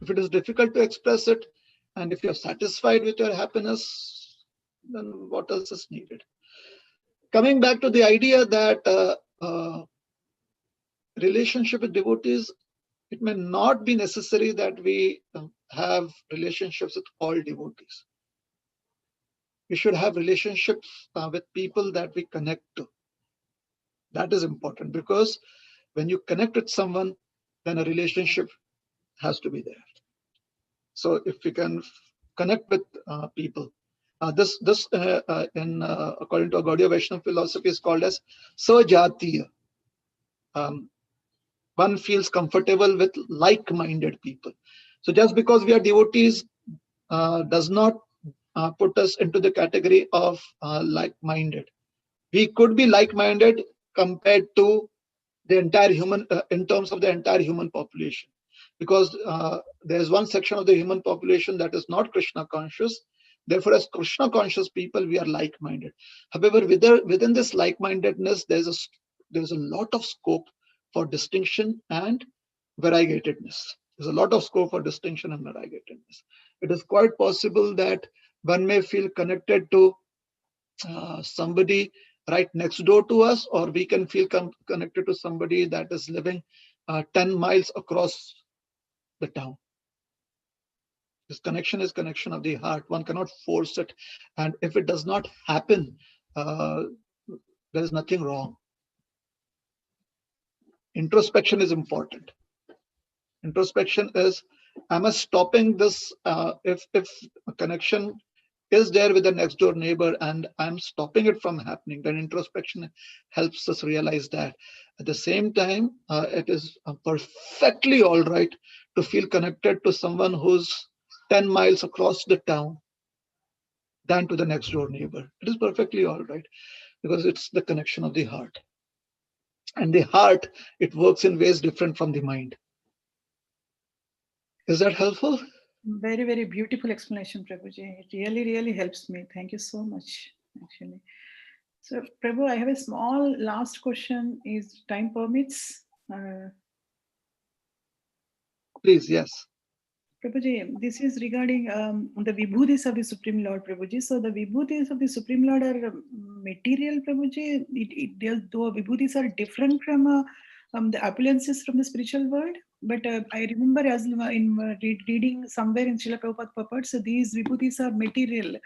if it is difficult to express it, and if you're satisfied with your happiness, then what else is needed? Coming back to the idea that relationship with devotees, it may not be necessary that we have relationships with all devotees. We should have relationships with people that we connect to. That is important, because when you connect with someone, then a relationship has to be there. So if we can connect with people, this in according to Gaudiya Vaishnava philosophy is called as sajatiya. One feels comfortable with like-minded people. So just because we are devotees does not put us into the category of like-minded. We could be like-minded compared to the entire human, in terms of the entire human population, because there is one section of the human population that is not Krishna conscious. Therefore, as Krishna conscious people, we are like-minded. However, within this like-mindedness, there's a lot of scope for distinction and variegatedness. There's a lot of scope for distinction and variegatedness. It is quite possible that one may feel connected to somebody right next door to us, or we can feel connected to somebody that is living 10 miles across the town. This connection is connection of the heart. One cannot force it. And if it does not happen, there is nothing wrong. Introspection is important. Introspection is, am I stopping this? If a connection is there with the next door neighbor and I'm stopping it from happening, then introspection helps us realize that. At the same time, it is perfectly all right to feel connected to someone who's 10 miles across the town than to the next door neighbor. It is perfectly all right, because it's the connection of the heart. And the heart, it works in ways different from the mind. Is that helpful? Very, very beautiful explanation, Prabhuji. It really, really helps me. Thank you so much, actually. So, Prabhu, I have a small last question. Is time permits? Please, yes. Prabhuji, this is regarding the vibhutis of the Supreme Lord, Prabhuji. So the vibhutis of the Supreme Lord are material, Prabhuji. Though vibhutis are different from the opulences from the spiritual world. But I remember as in reading somewhere in Srila Prabhupada Papat, so these vibhutis are material.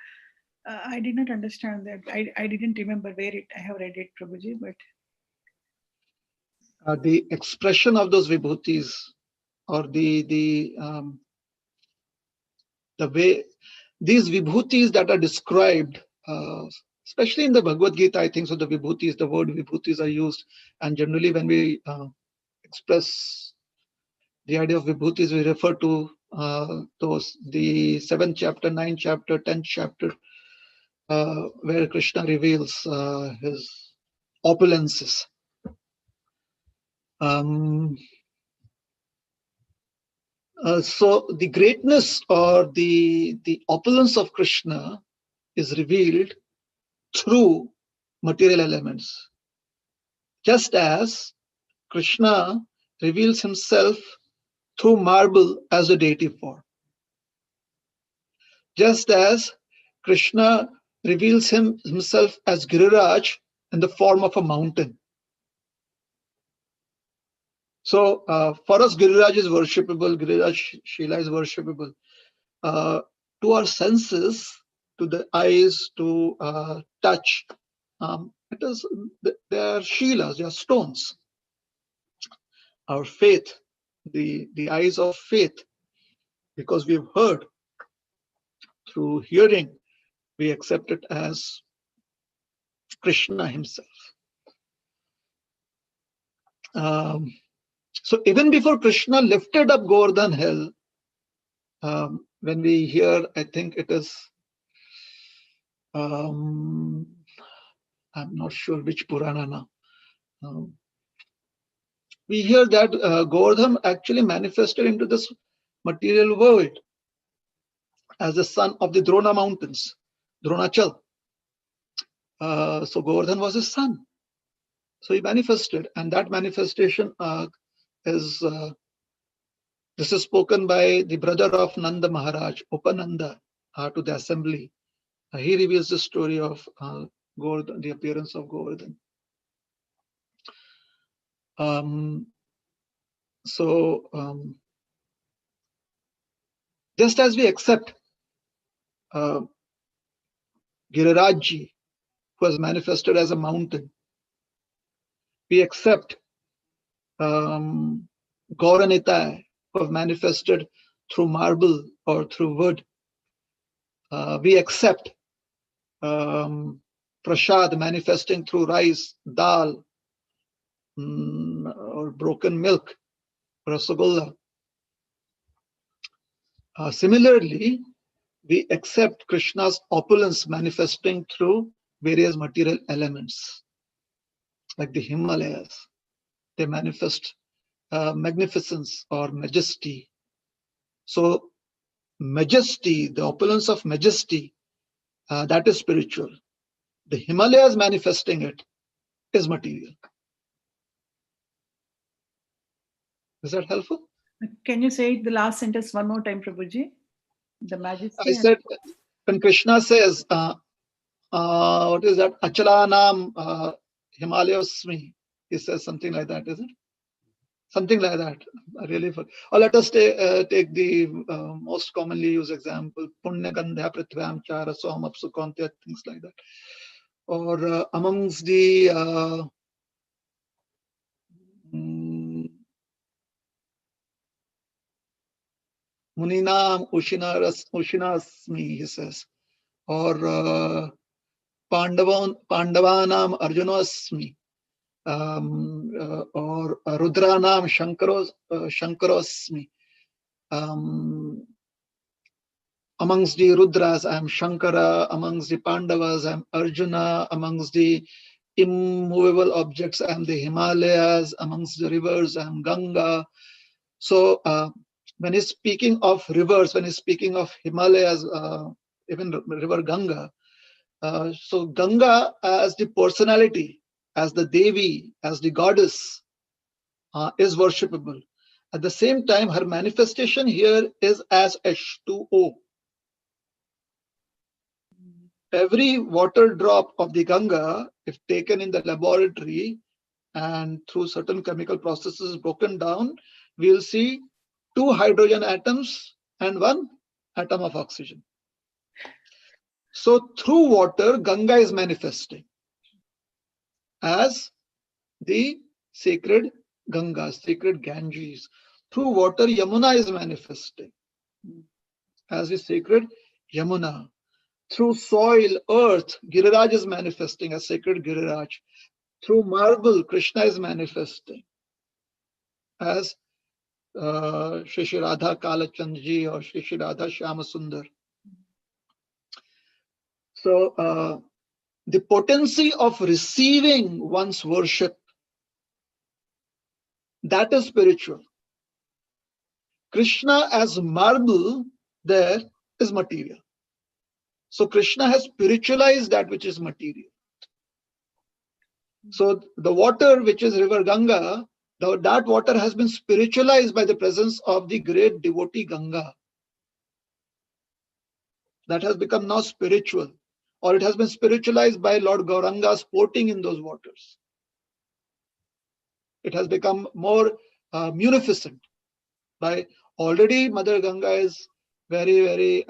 I did not understand that. I didn't remember where I have read it, Prabhuji, but the expression of those vibhutis, or the way these vibhutis that are described, especially in the Bhagavad Gita, I think so. The vibhutis, the word vibhutis are used, and generally when we express the idea of vibhutis, we refer to those, the 7th chapter, 9th chapter, 10th chapter, where Krishna reveals his opulences. So the greatness or the opulence of Krishna is revealed through material elements, just as Krishna reveals himself through marble as a deity form, just as Krishna reveals himself as Giriraj in the form of a mountain. So for us, Giriraj is worshipable, Giriraj Shila is worshipable. To our senses, to the eyes, to touch, they are Shilas, they are stones. Our faith the eyes of faith, because we've heard through hearing, we accept it as Krishna himself. So even before Krishna lifted up Govardhan hill, when we hear, I think it is, I'm not sure which Purana now. We hear that Govardhan actually manifested into this material world as the son of the Drona mountains, Dronachal. So Govardhan was his son. So he manifested, and that manifestation is this is spoken by the brother of Nanda Maharaj, Upananda, to the assembly. He reveals the story of Govardhan, the appearance of Govardhan. Just as we accept Girirajji, who has manifested as a mountain, we accept Gauranitai, who have manifested through marble or through wood. We accept Prasad manifesting through rice, dal, or broken milk, rasagulla. Similarly, we accept Krishna's opulence manifesting through various material elements, like the Himalayas. They manifest magnificence or majesty. So majesty, the opulence of majesty, that is spiritual. The Himalayas manifesting it is material. Is that helpful? Can you say the last sentence one more time, Prabhuji? The majesty. I said, when Krishna says, what is that? Achalanam Himalayasmi. He says something like that, is it? Something like that. I really forgot. Or let us take the most commonly used example, Punya Gandhya Prithvyam Chara Soham Apsu Kantya, things like that. Or amongst the Muninam Ushinasmi, he says. Or Pandavanam Arjunasmi. Or Rudranam Shankarosmi. Amongst the Rudras, I am Shankara. Amongst the Pandavas, I am Arjuna. Amongst the immovable objects, I am the Himalayas. Amongst the rivers, I am Ganga. So when he's speaking of rivers, when he's speaking of Himalayas, even river Ganga, so Ganga as the personality, as the Devi, as the goddess, is worshipable. At the same time, her manifestation here is as H2O. Every water drop of the Ganga, if taken in the laboratory and through certain chemical processes broken down, we'll see 2 hydrogen atoms and 1 atom of oxygen. So through water, Ganga is manifesting as the sacred Ganga, sacred Ganges. Through water, Yamuna is manifesting as the sacred Yamuna. Through soil, earth, Giriraj is manifesting as sacred Giriraj. Through marble, Krishna is manifesting as Shri Radha Kalachandji or Shri Radha Shyamasundar. So the potency of receiving one's worship, that is spiritual. Krishna as marble there is material. So Krishna has spiritualized that which is material. So the water which is river Ganga, that water has been spiritualized by the presence of the great devotee Ganga. That has become now spiritual, or it has been spiritualized by Lord Gauranga sporting in those waters. It has become more munificent. By already Mother Ganga is very, very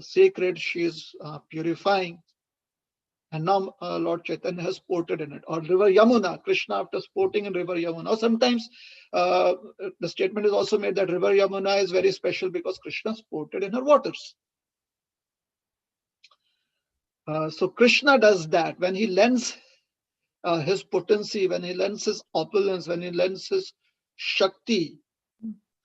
sacred. She is purifying. and now Lord Chaitanya has sported in it. Or river Yamuna, Krishna after sporting in river Yamuna. Or sometimes the statement is also made that river Yamuna is very special because Krishna sported in her waters. So Krishna does that when he lends his potency, when he lends his opulence, when he lends his Shakti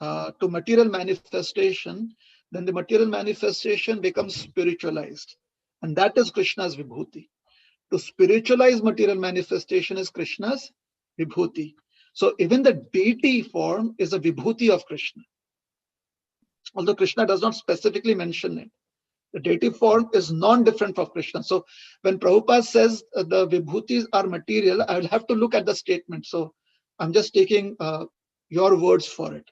to material manifestation, then the material manifestation becomes spiritualized. And that is Krishna's Vibhuti. To spiritualize material manifestation is Krishna's Vibhuti. So even the deity form is a Vibhuti of Krishna. Although Krishna does not specifically mention it. The deity form is non-different from Krishna. So when Prabhupada says the Vibhutis are material, I will have to look at the statement. So I'm just taking your words for it.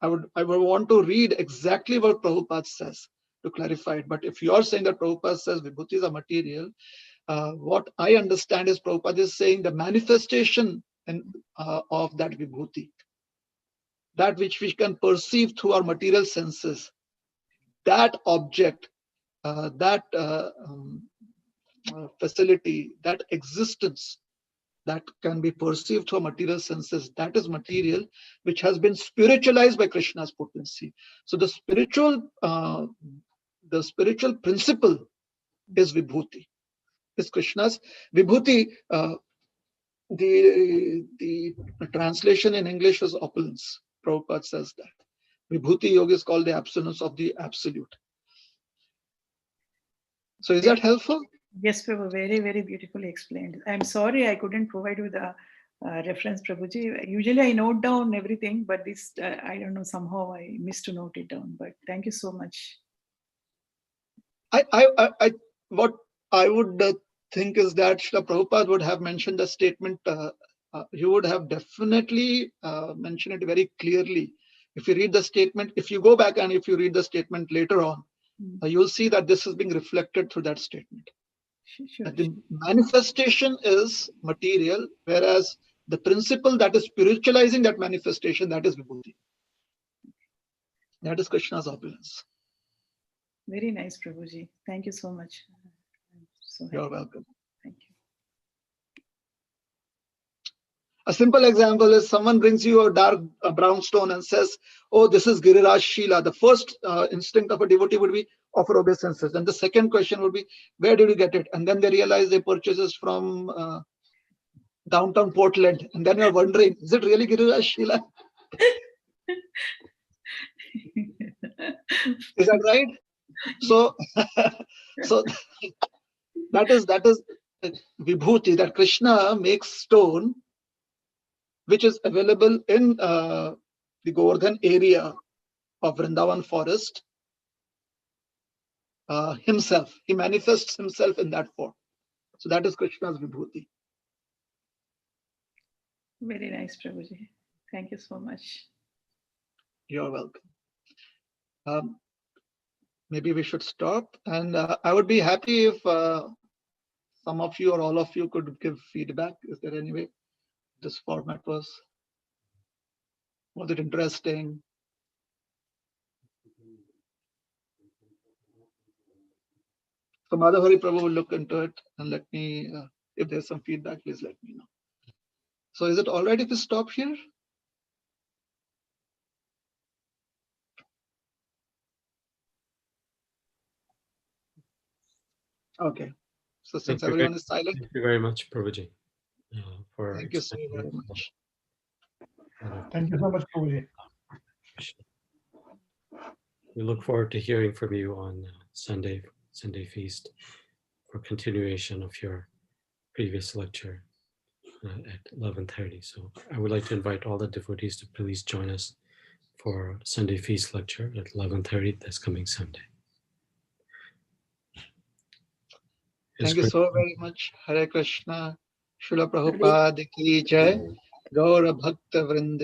I would want to read exactly what Prabhupada says to clarify it. But if you are saying that Prabhupada says Vibhutis are material, what I understand is Prabhupada is saying the manifestation of that Vibhuti, that which we can perceive through our material senses, that object, that facility, that existence that can be perceived through material senses, that is material, which has been spiritualized by Krishna's potency. So the spiritual principle is Vibhuti, is Krishna's Vibhuti. The translation in English is opulence. Prabhupada says that. Vibhuti Yoga is called the absence of the absolute. So is that helpful? Yes, Prabhu, very, very beautifully explained. I'm sorry I couldn't provide you the reference, Prabhuji. Usually I note down everything, but this, I don't know, somehow I missed to note it down, but thank you so much. What I would think is that Srila Prabhupada would have mentioned the statement, he would have definitely mentioned it very clearly. If you read the statement, if you go back and if you read the statement later on, you'll see that this is being reflected through that statement. Sure. The manifestation is material, whereas the principle that is spiritualizing that manifestation, that is Vibhuti. That is Krishna's opulence. Very nice, Prabhuji. Thank you so much. You're welcome. Thank you. A simple example is someone brings you a dark brown stone and says, oh, this is Giriraj Shila. The first instinct of a devotee would be offer obeisances. And the second question would be, where did you get it? And then they realize they purchased it from downtown Portland. And then you're wondering, is it really Giriraj Shila? Is that right? So, so that is Vibhuti, that Krishna makes stone, which is available in the Govardhan area of Vrindavan forest himself. He manifests himself in that form. So that is Krishna's Vibhuti. Very nice, Prabhuji. Thank you so much. You're welcome. Maybe we should stop. And I would be happy if some of you or all of you could give feedback. Is there any way this format was it interesting? So Madhavari Prabhu will look into it and let me, if there's some feedback, please let me know. So is it all right if we stop here? Okay. So since everyone is silent. Thank you very much, Prabhuji. Thank you so very much. Thank you so much, Prabhuji. We look forward to hearing from you on Sunday feast for continuation of your previous lecture at 11:30. So I would like to invite all the devotees to please join us for Sunday feast lecture at 11:30 this coming Sunday. Thank you so very much. Hare Krishna. Srila Prabhupada ki jai. Gaura Bhakta Vrinde.